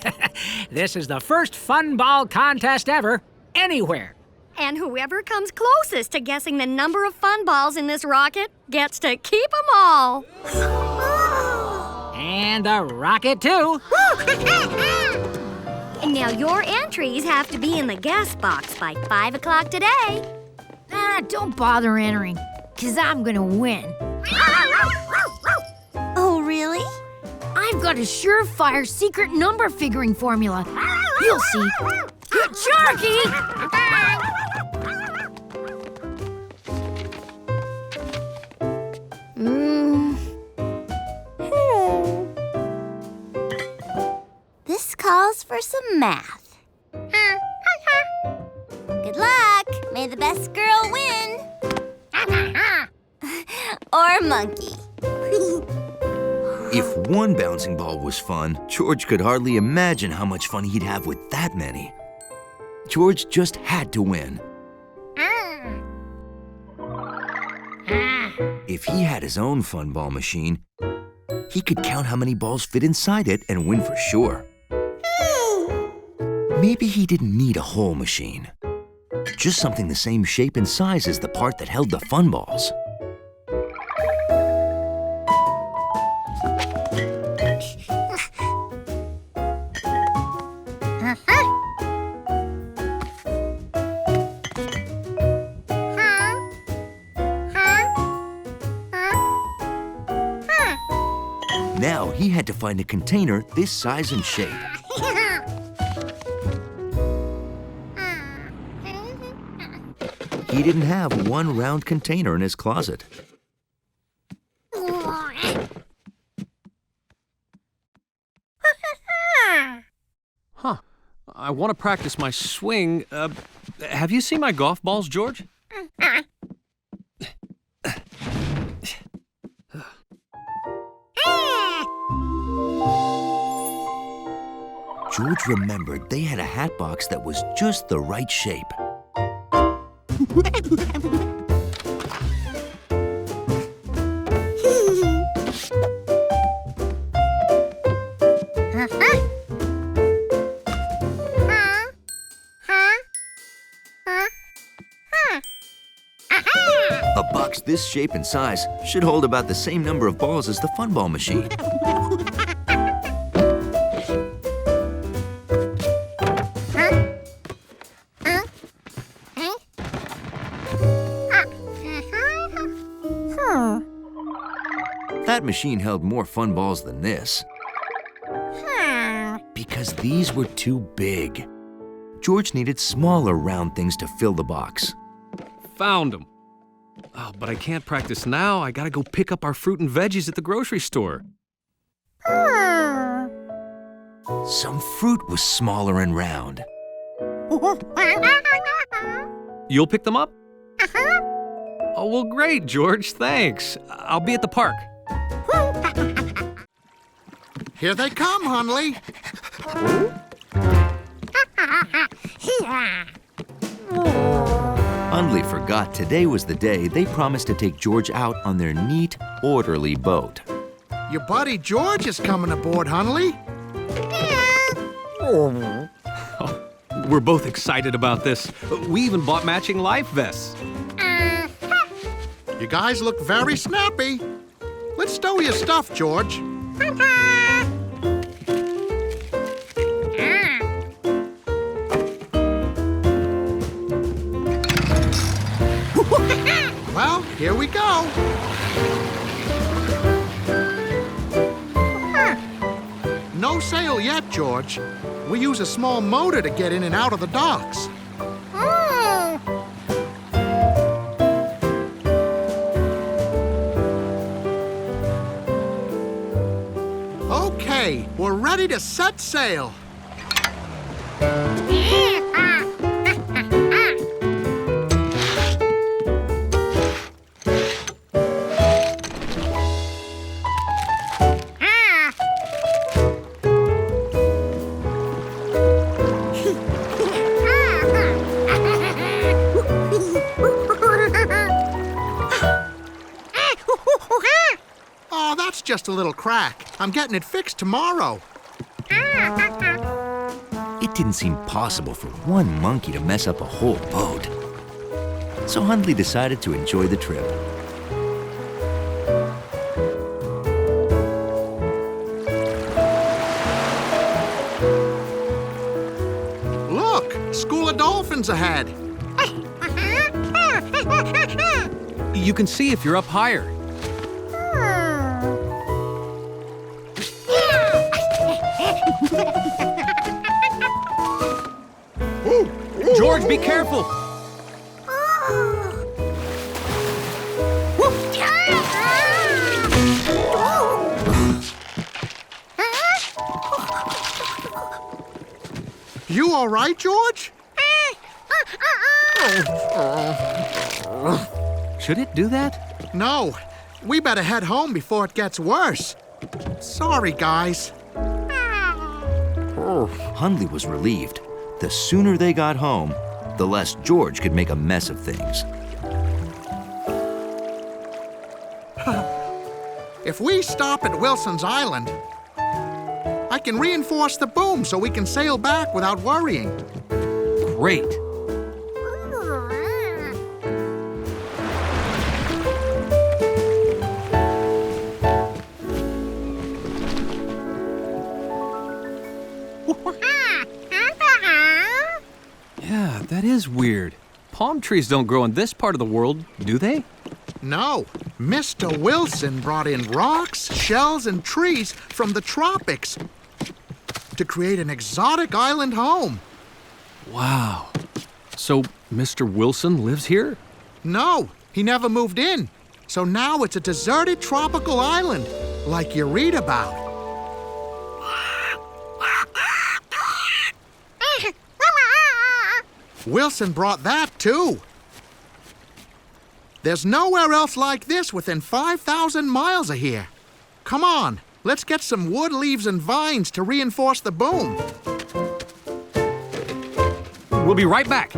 This is the first fun ball contest ever, anywhere.
And whoever comes closest to guessing the number of fun balls in this rocket gets to keep them all.
And the rocket, too.
And now your entries have to be in the guest box by 5 o'clock today.
Don't bother entering, 'cause I'm gonna win.
Oh, really?
I've got a surefire secret number figuring formula. You'll see. Sharky!
This calls for some math. Good luck. May the best girl win. or monkey.
If one bouncing ball was fun, George could hardly imagine how much fun he'd have with that many. George just had to win. If he had his own fun ball machine, he could count how many balls fit inside it and win for sure. Maybe he didn't need a whole machine. Just something the same shape and size as the part that held the fun balls. Now he had to find a container this size and shape. He didn't have one round container in his closet.
Huh. I want to practice my swing. Have you seen my golf balls, George?
George remembered they had a hat box that was just the right shape. A box this shape and size should hold about the same number of balls as the fun ball machine. That machine held more fun balls than this. Because these were too big. George needed smaller round things to fill the box.
Found them. Oh, but I can't practice now. I gotta go pick up our fruit and veggies at the grocery store.
Some fruit was smaller and round.
You'll pick them up? Oh, well, great, George. Thanks. I'll be at the park.
Here they come, Hundley.
Hundley forgot today was the day they promised to take George out on their neat, orderly boat.
Your buddy George is coming aboard, Hundley.
We're both excited about this. We even bought matching life vests.
You guys look very snappy. Let's stow your stuff, George. Well, here we go. No sail yet, George. We use a small motor to get in and out of the docks. Okay, we're ready to set sail. Oh, that's just a little crack. I'm getting it fixed tomorrow.
It didn't seem possible for one monkey to mess up a whole boat. So Hundley decided to enjoy the trip.
Look, school of dolphins ahead.
You can see if you're up higher. George, be careful!
You all right, George?
Should it do that?
No. We better head home before it gets worse. Sorry, guys.
Hundley was relieved. The sooner they got home, the less George could make a mess of things.
If we stop at Wilson's Island, I can reinforce the boom so we can sail back without worrying.
Great. Yeah, that is weird. Palm trees don't grow in this part of the world, do they?
No, Mr. Wilson brought in rocks, shells, and trees from the tropics to create an exotic island home.
Wow. So Mr. Wilson lives here?
No, he never moved in. So now it's a deserted tropical island, like you read about. Wilson brought that too. There's nowhere else like this within 5,000 miles of here. Come on, let's get some wood, leaves, and vines to reinforce the boom.
We'll be right back.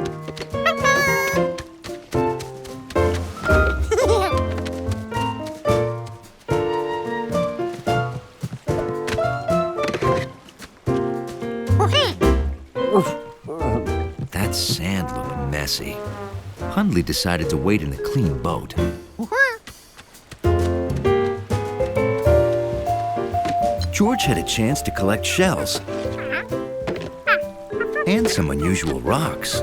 That sand looked messy. Hundley decided to wait in a clean boat. George had a chance to collect shells and some unusual rocks.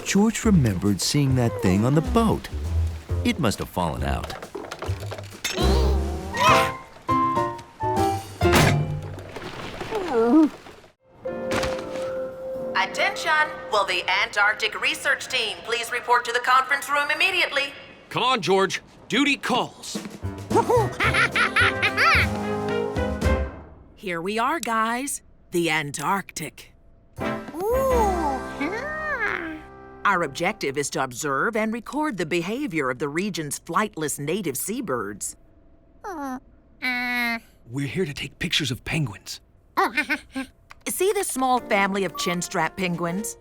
George remembered seeing that thing on the boat. It must have fallen out.
Attention! Will the Antarctic research team please report to the conference room immediately?
Come on, George. Duty calls.
Here we are, guys. The Antarctic. Our objective is to observe and record the behavior of the region's flightless native seabirds.
We're here to take pictures of penguins.
See this small family of chinstrap penguins?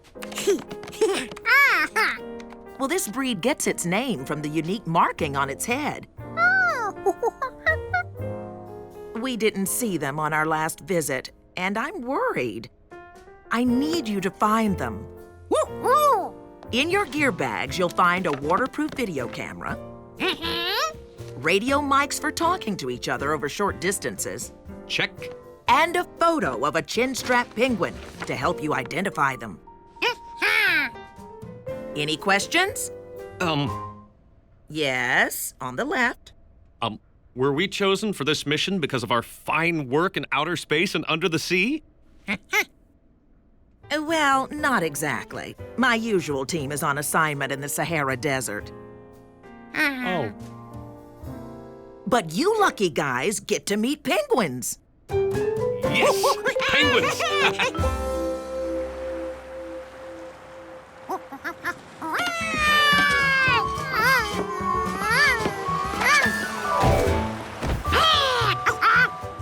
Well, this breed gets its name from the unique marking on its head. We didn't see them on our last visit, and I'm worried. I need you to find them. In your gear bags, you'll find a waterproof video camera, radio mics for talking to each other over short distances.
Check.
And a photo of a chinstrap penguin to help you identify them. Any questions? Yes, on the left.
Were we chosen for this mission because of our fine work in outer space and under the sea?
Well, not exactly. My usual team is on assignment in the Sahara Desert.
Oh.
But you lucky guys get to meet penguins.
Yes! Penguins!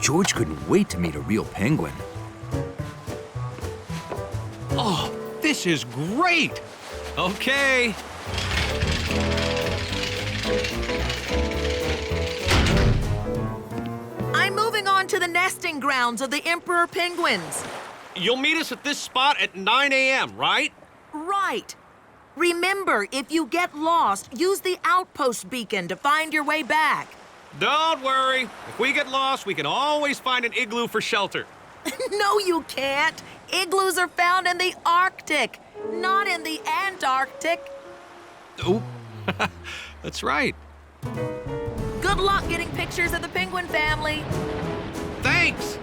George couldn't wait to meet a real penguin.
Oh, this is great! Okay.
I'm moving on to the nesting grounds of the emperor penguins.
You'll meet us at this spot at 9 a.m., right?
Right. Remember, if you get lost, use the outpost beacon to find your way back.
Don't worry. If we get lost, we can always find an igloo for shelter.
No, you can't. Igloos are found in the Arctic, not in the Antarctic.
Oh, that's right.
Good luck getting pictures of the penguin family.
Thanks.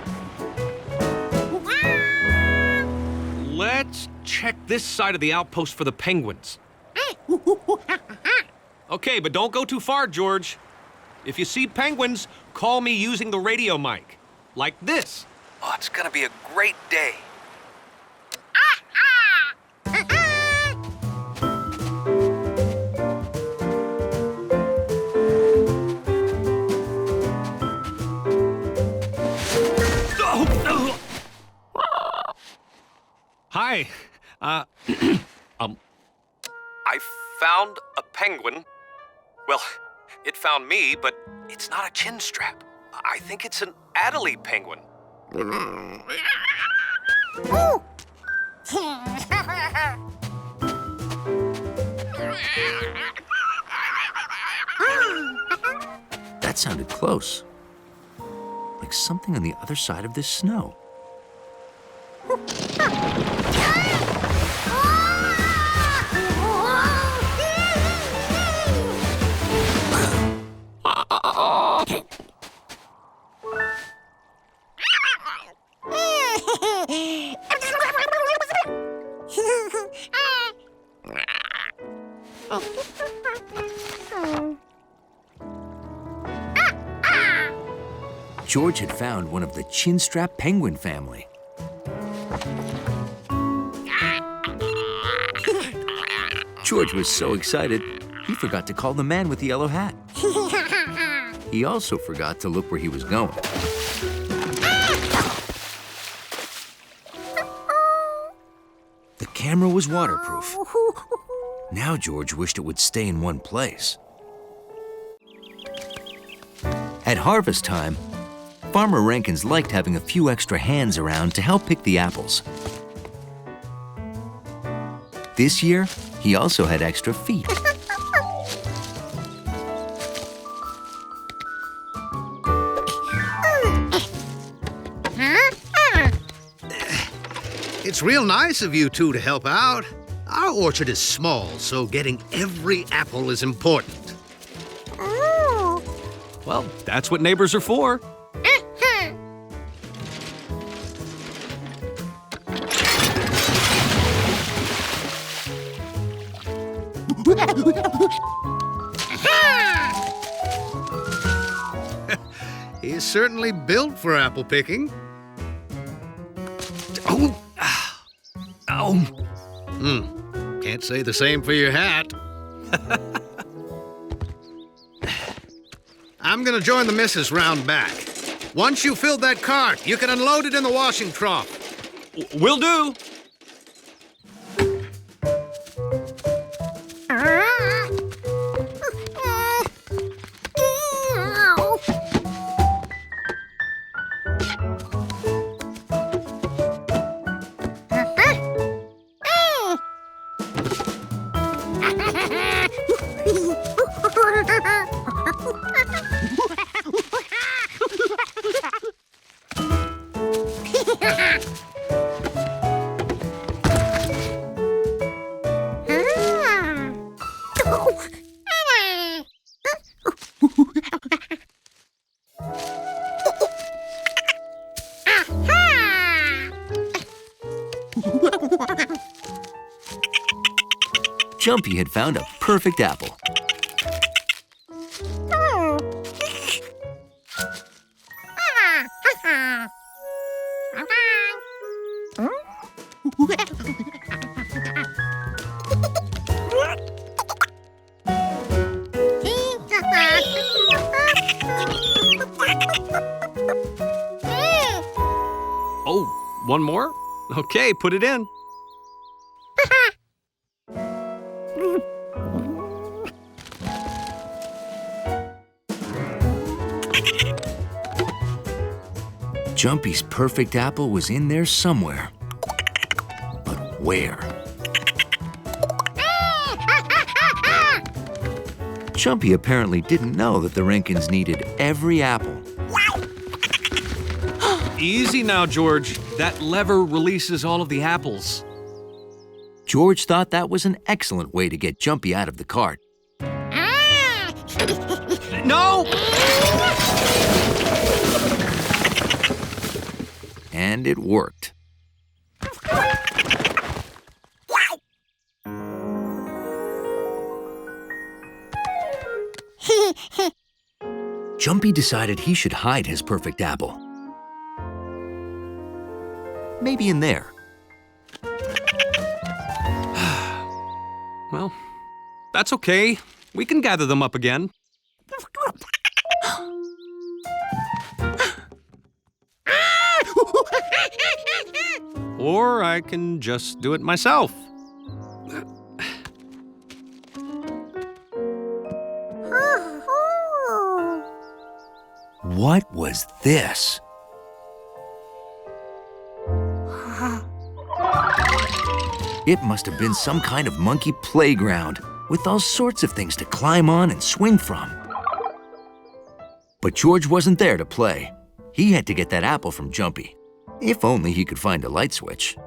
Let's check this side of the outpost for the penguins. Okay, but don't go too far, George. If you see penguins, call me using the radio mic. Like this. Oh, it's gonna be a great day. Hi. I found a penguin. Well, it found me, but it's not a chin strap. I think it's an Adelie penguin.
That sounded close. Like something on the other side of this snow. George had found one of the chinstrap penguin family. George was so excited, he forgot to call the man with the yellow hat. He also forgot to look where he was going. The camera was waterproof. Now George wished it would stay in one place. At harvest time, Farmer Rankins liked having a few extra hands around to help pick the apples. This year, he also had extra feet.
It's real nice of you two to help out. Our orchard is small, so getting every apple is important.
Well, that's what neighbors are for.
He's certainly built for apple picking. Can't say the same for your hat. I'm gonna join the missus round back. Once you fill that cart, you can unload it in the washing trough.
Will do.
Jumpy had found a perfect apple.
Oh, one more? Okay, put it in.
Jumpy's perfect apple was in there somewhere. But where? Jumpy apparently didn't know that the Rankins needed every apple.
Easy now, George. That lever releases all of the apples.
George thought that was an excellent way to get Jumpy out of the cart.
No!
And it worked. Jumpy decided he should hide his perfect apple. Maybe in there.
Well, that's okay. We can gather them up again. Or I can just do it myself.
What was this? It must have been some kind of monkey playground with all sorts of things to climb on and swing from. But George wasn't there to play. He had to get that apple from Jumpy. If only he could find a light switch.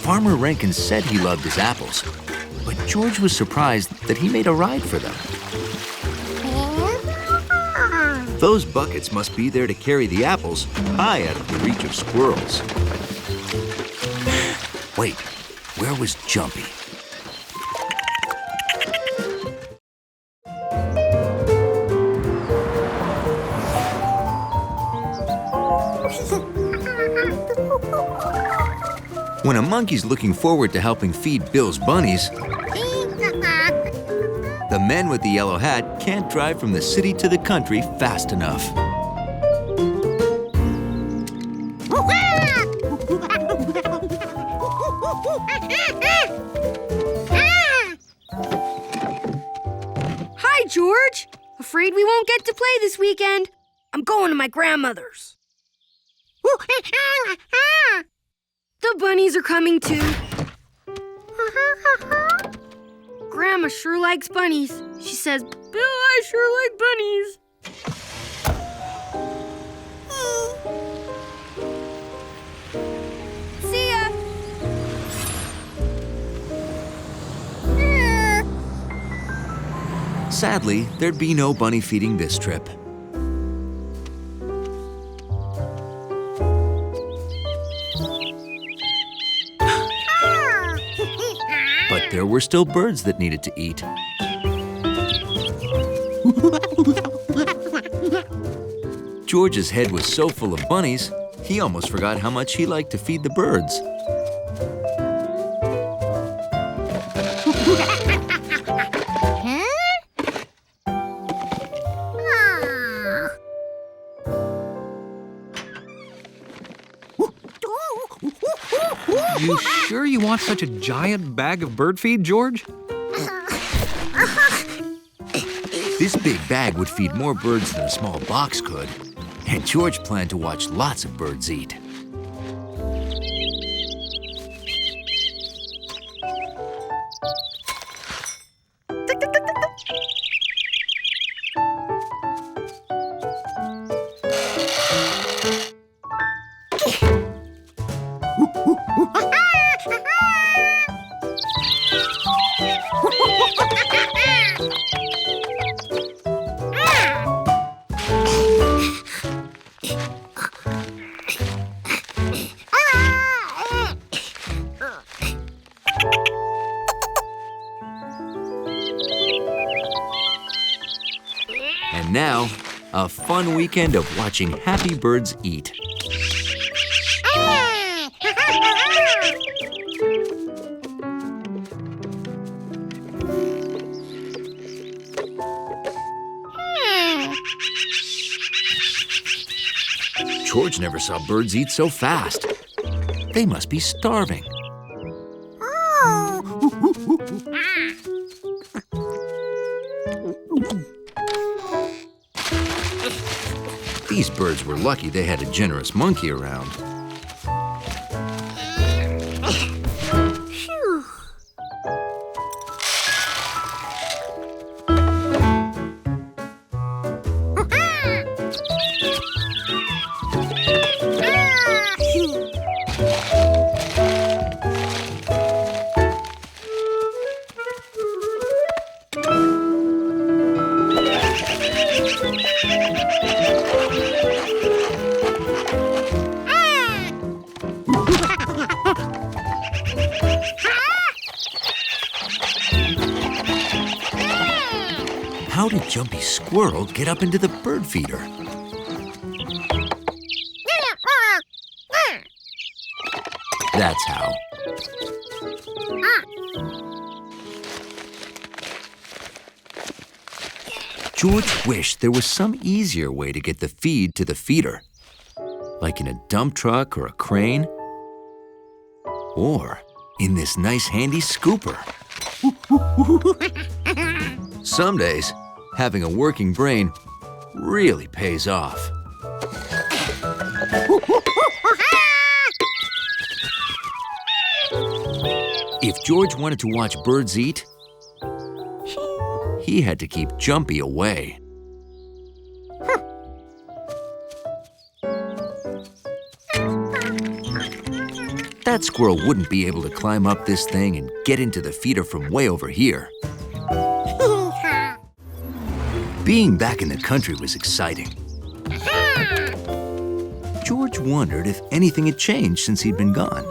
Farmer Rankin said he loved his apples, but George was surprised that he made a ride for them. Those buckets must be there to carry the apples high out of the reach of squirrels. Wait, where was Jumpy? When a monkey's looking forward to helping feed Bill's bunnies, the men with the yellow hat can't drive from the city to the country fast enough.
Hi, George. Afraid we won't get to play this weekend. I'm going to my grandmother's. The bunnies are coming too. Grandma sure likes bunnies. She says, Bill, I sure like bunnies. See ya.
Sadly, there'd be no bunny feeding this trip. But there were still birds that needed to eat. George's head was so full of bunnies, he almost forgot how much he liked to feed the birds.
You sure you want such a giant bag of bird feed, George?
This big bag would feed more birds than a small box could, and George planned to watch lots of birds eat. And now, a fun weekend of watching happy birds eat. George never saw birds eat so fast. They must be starving. These birds were lucky they had a generous monkey around. how did Jumpy Squirrel get up into the bird feeder? That's how. George wished there was some easier way to get the feed to the feeder, like in a dump truck or a crane, or in this nice handy scooper. Some days, having a working brain really pays off. If George wanted to watch birds eat, he had to keep Jumpy away. That squirrel wouldn't be able to climb up this thing and get into the feeder from way over here. Being back in the country was exciting. George wondered if anything had changed since he'd been gone.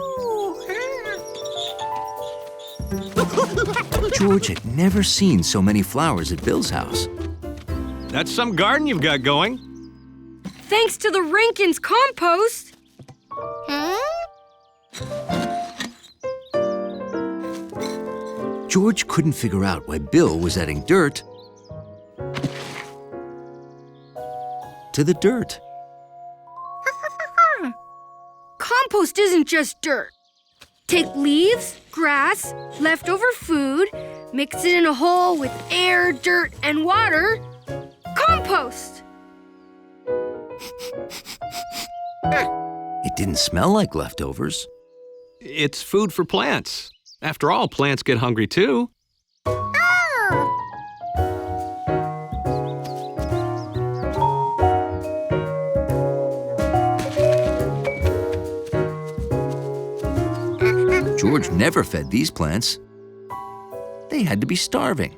George had never seen so many flowers at Bill's house.
That's some garden you've got going.
Thanks to the Rankin's compost.
George couldn't figure out why Bill was adding dirt to the dirt.
Compost isn't just dirt. Take leaves, grass, leftover food, mix it in a hole with air, dirt, and water. Compost!
It didn't smell like leftovers.
It's food for plants. After all, plants get hungry too.
George never fed these plants. They had to be starving.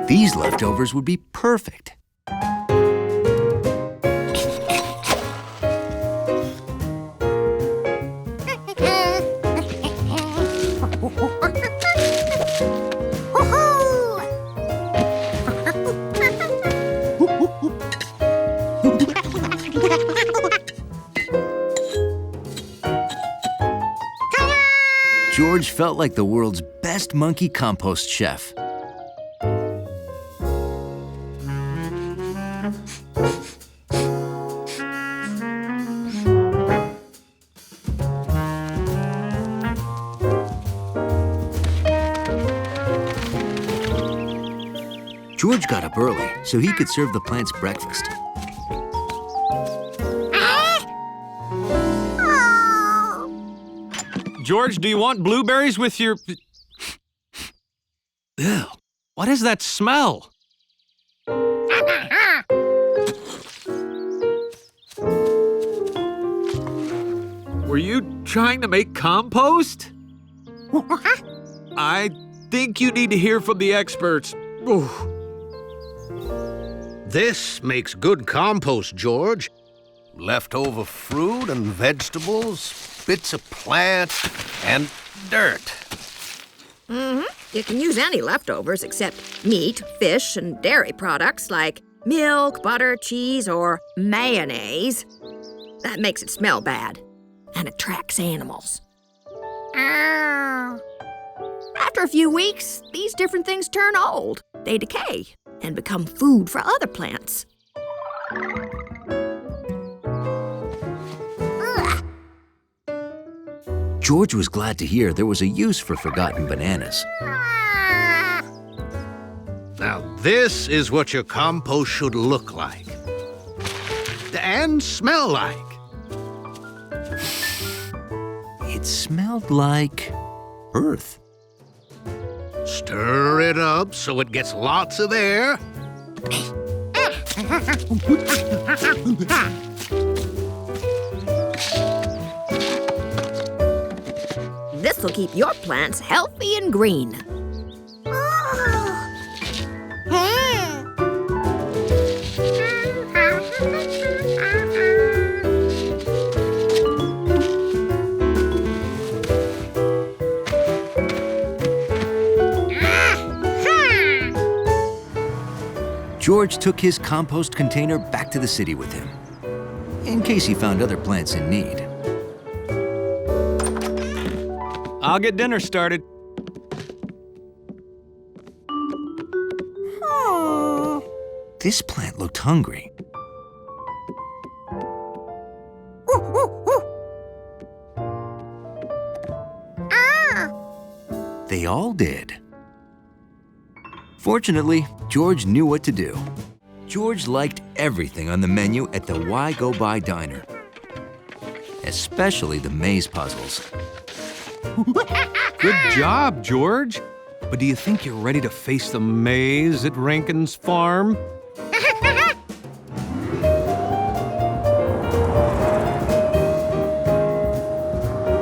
These leftovers would be perfect. George felt like the world's best monkey compost chef. George got up early so he could serve the plants breakfast.
George, do you want blueberries with your... Ew, what is that smell?
Were you trying to make compost? I think you need to hear from the experts. Ooh.
This makes good compost, George. Leftover fruit and vegetables, bits of plant, and dirt.
You can use any leftovers except meat, fish, and dairy products like milk, butter, cheese, or mayonnaise. That makes it smell bad and attracts animals. After a few weeks, these different things turn old. They decay and become food for other plants.
George was glad to hear there was a use for forgotten bananas.
Now, this is what your compost should look like. And smell like.
It smelled like earth.
Stir it up so it gets lots of air.
This
This'll keep your plants healthy and green.
George took his compost container back to the city with him, in case he found other plants in need.
I'll get dinner started.
This plant looked hungry. They all did. Fortunately, George knew what to do. George liked everything on the menu at the Why Go By Diner, especially the maze puzzles.
Good job, George. But do you think you're ready to face the maze at Rankin's farm?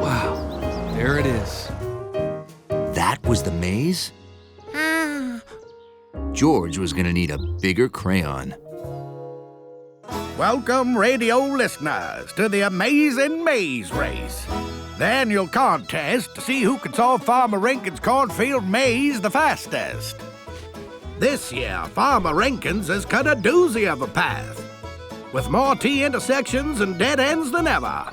Wow, there it is.
That was the maze? George was gonna need a bigger crayon.
Welcome, radio listeners, to the Amazing Maze Race, the annual contest to see who can solve Farmer Rankin's cornfield maze the fastest. This year, Farmer Rankin's has cut a doozy of a path, with more T-intersections and dead ends than ever.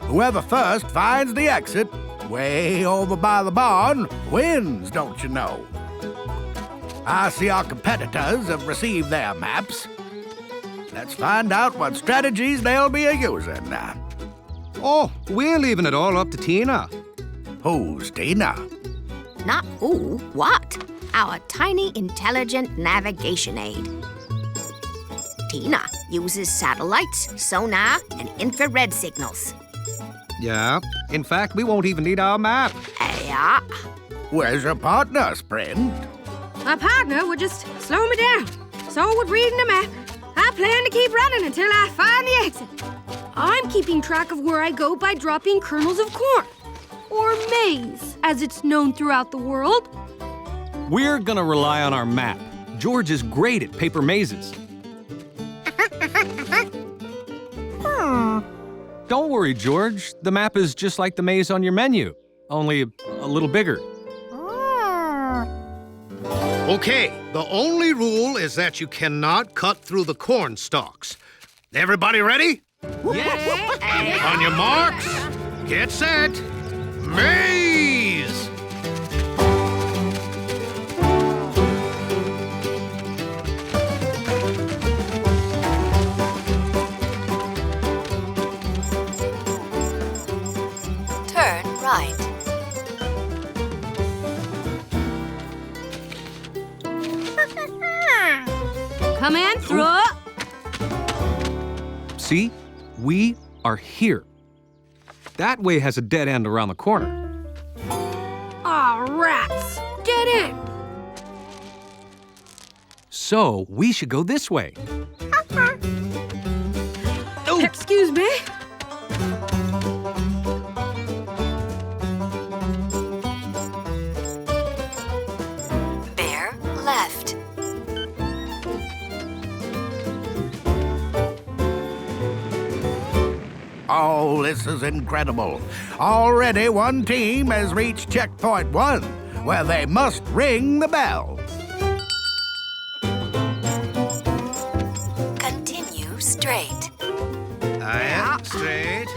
Whoever first finds the exit, way over by the barn, wins, don't you know? I see our competitors have received their maps. Let's find out what strategies they'll be using.
Oh, we're leaving it all up to Tina.
Who's Tina?
Not who, what? Our tiny, intelligent navigation aid. Tina uses satellites, sonar, and infrared signals.
Yeah, in fact, we won't even need our map.
Yeah.
Where's your partner, Sprint?
My partner would just slow me down. So would reading the map. I plan to keep running until I find the exit. I'm keeping track of where I go by dropping kernels of corn. Or maize, as it's known throughout the world.
We're gonna rely on our map. George is great at paper mazes. Don't worry, George. The map is just like the maze on your menu, only a little bigger.
Okay, the only rule is that you cannot cut through the corn stalks. Everybody ready?
Yeah!
On your marks, get set, maze!
Turn right.
Come in through.
See? We are here. That way has a dead end around the corner.
Aw, rats. Get in.
So we should go this way.
Oh. Excuse me?
Bear left.
Oh, this is incredible. Already one team has reached checkpoint 1, where they must ring the bell.
Continue straight.
I am straight.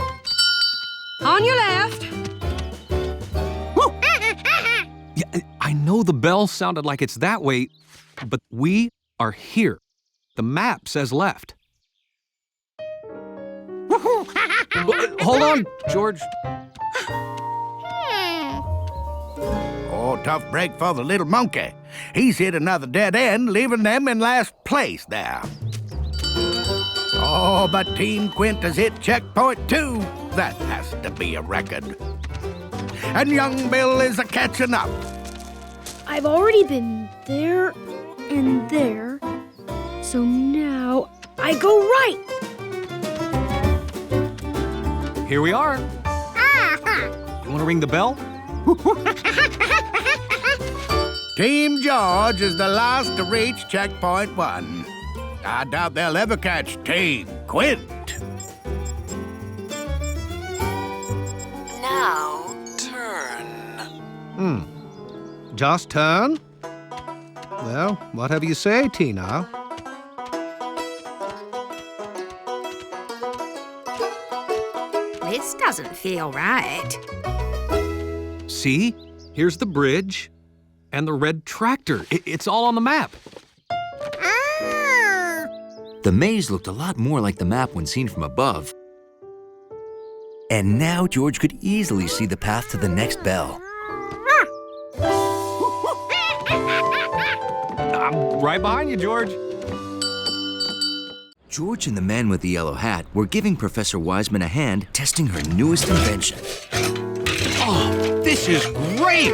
On your left.
Yeah, I know the bell sounded like it's that way, but we are here. The map says left. Hold on, George.
Oh, tough break for the little monkey. He's hit another dead end, leaving them in last place there. Oh, but Team Quint has hit checkpoint 2. That has to be a record. And young Bill is a-catching up.
I've already been there and there, so now I go right.
Here we are.
Do
Want to ring the bell?
Team George is the last to reach checkpoint 1. I doubt they'll ever catch Team Quint.
Now, turn.
Just turn? Well, whatever you say, Tina.
This doesn't feel right.
See? Here's the bridge and the red tractor. It's all on the map.
The maze looked a lot more like the map when seen from above. And now George could easily see the path to the next bell.
I'm right behind you, George.
George and the man with the yellow hat were giving Professor Wiseman a hand testing her newest invention.
Oh, this is great!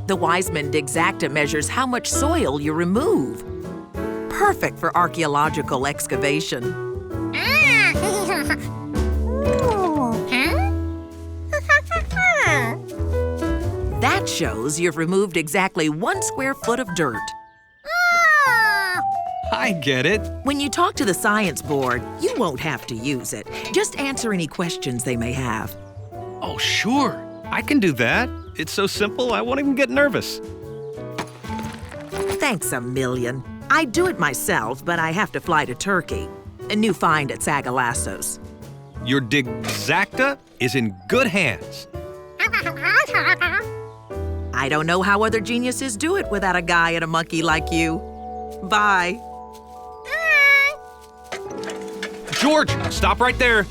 The Wiseman Dixacta measures how much soil you remove. Perfect for archaeological excavation. That shows you've removed exactly 1 square foot of dirt.
I get it.
When you talk to the science board, you won't have to use it. Just answer any questions they may have.
Oh, sure. I can do that. It's so simple, I won't even get nervous.
Thanks a million. I do it myself, but I have to fly to Turkey. A new find at Sagalassos.
Your Dixacta is in good hands.
I don't know how other geniuses do it without a guy and a monkey like you. Bye.
George, stop right there.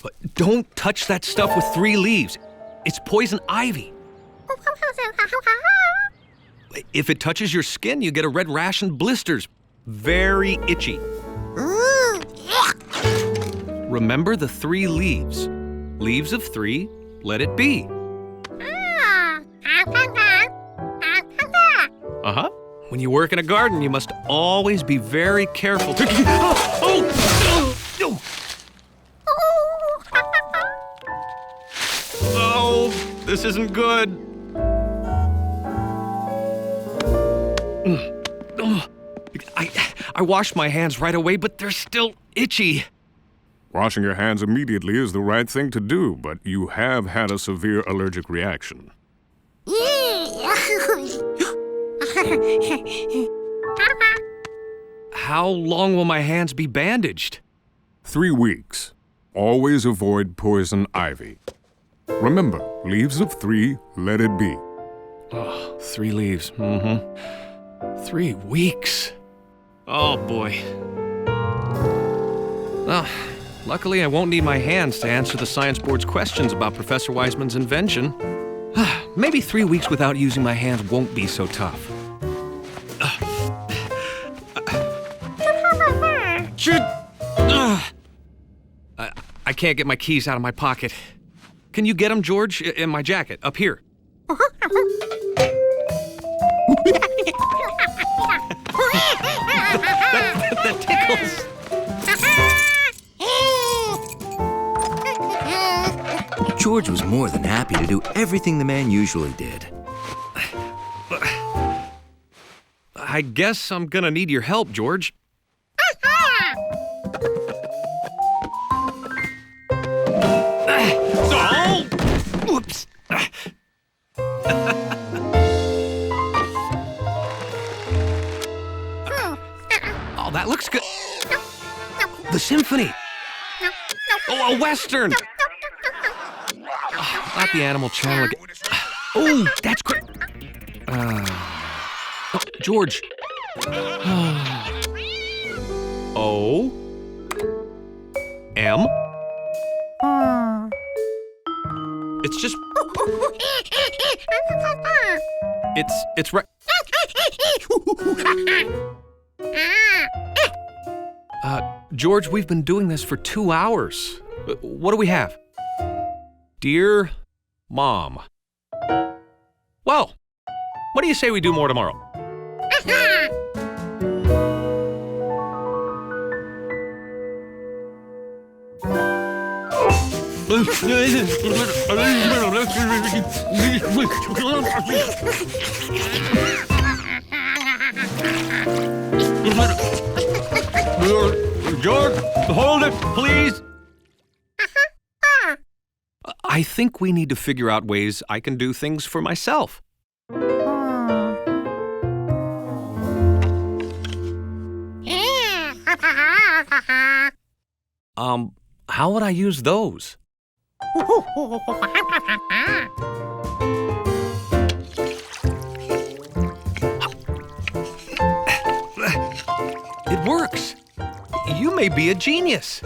But don't touch that stuff with 3 leaves. It's poison ivy. If it touches your skin, you get a red rash and blisters. Very itchy. Remember the 3 leaves. Leaves of 3, let it be. Uh-huh. When you work in a garden, you must always be very careful to... Oh, this isn't good. I washed my hands right away, but they're still itchy.
Washing your hands immediately is the right thing to do, but you have had a severe allergic reaction.
How long will my hands be bandaged?
3 weeks. Always avoid poison ivy. Remember, leaves of 3, let it be.
Oh, 3 leaves. 3 weeks. Oh, boy. Well, luckily I won't need my hands to answer the science board's questions about Professor Wiseman's invention. Maybe 3 weeks without using my hands won't be so tough. I can't get my keys out of my pocket. Can you get them, George? In my jacket, up here. that tickles.
George was more than happy to do everything the man usually did.
I guess I'm gonna need your help, George. Oh! Oops. Oh, that looks good. The symphony. Oh, a western. Oh, not the Animal Channel again. Oh, that's great. Oh, George. O. M. It's just... It's right... George, we've been doing this for 2 hours. What do we have? Dear Mom. Well, what do you say we do more tomorrow? George, hold it, please. I think we need to figure out ways I can do things for myself. How would I use those? It works. You may be a genius.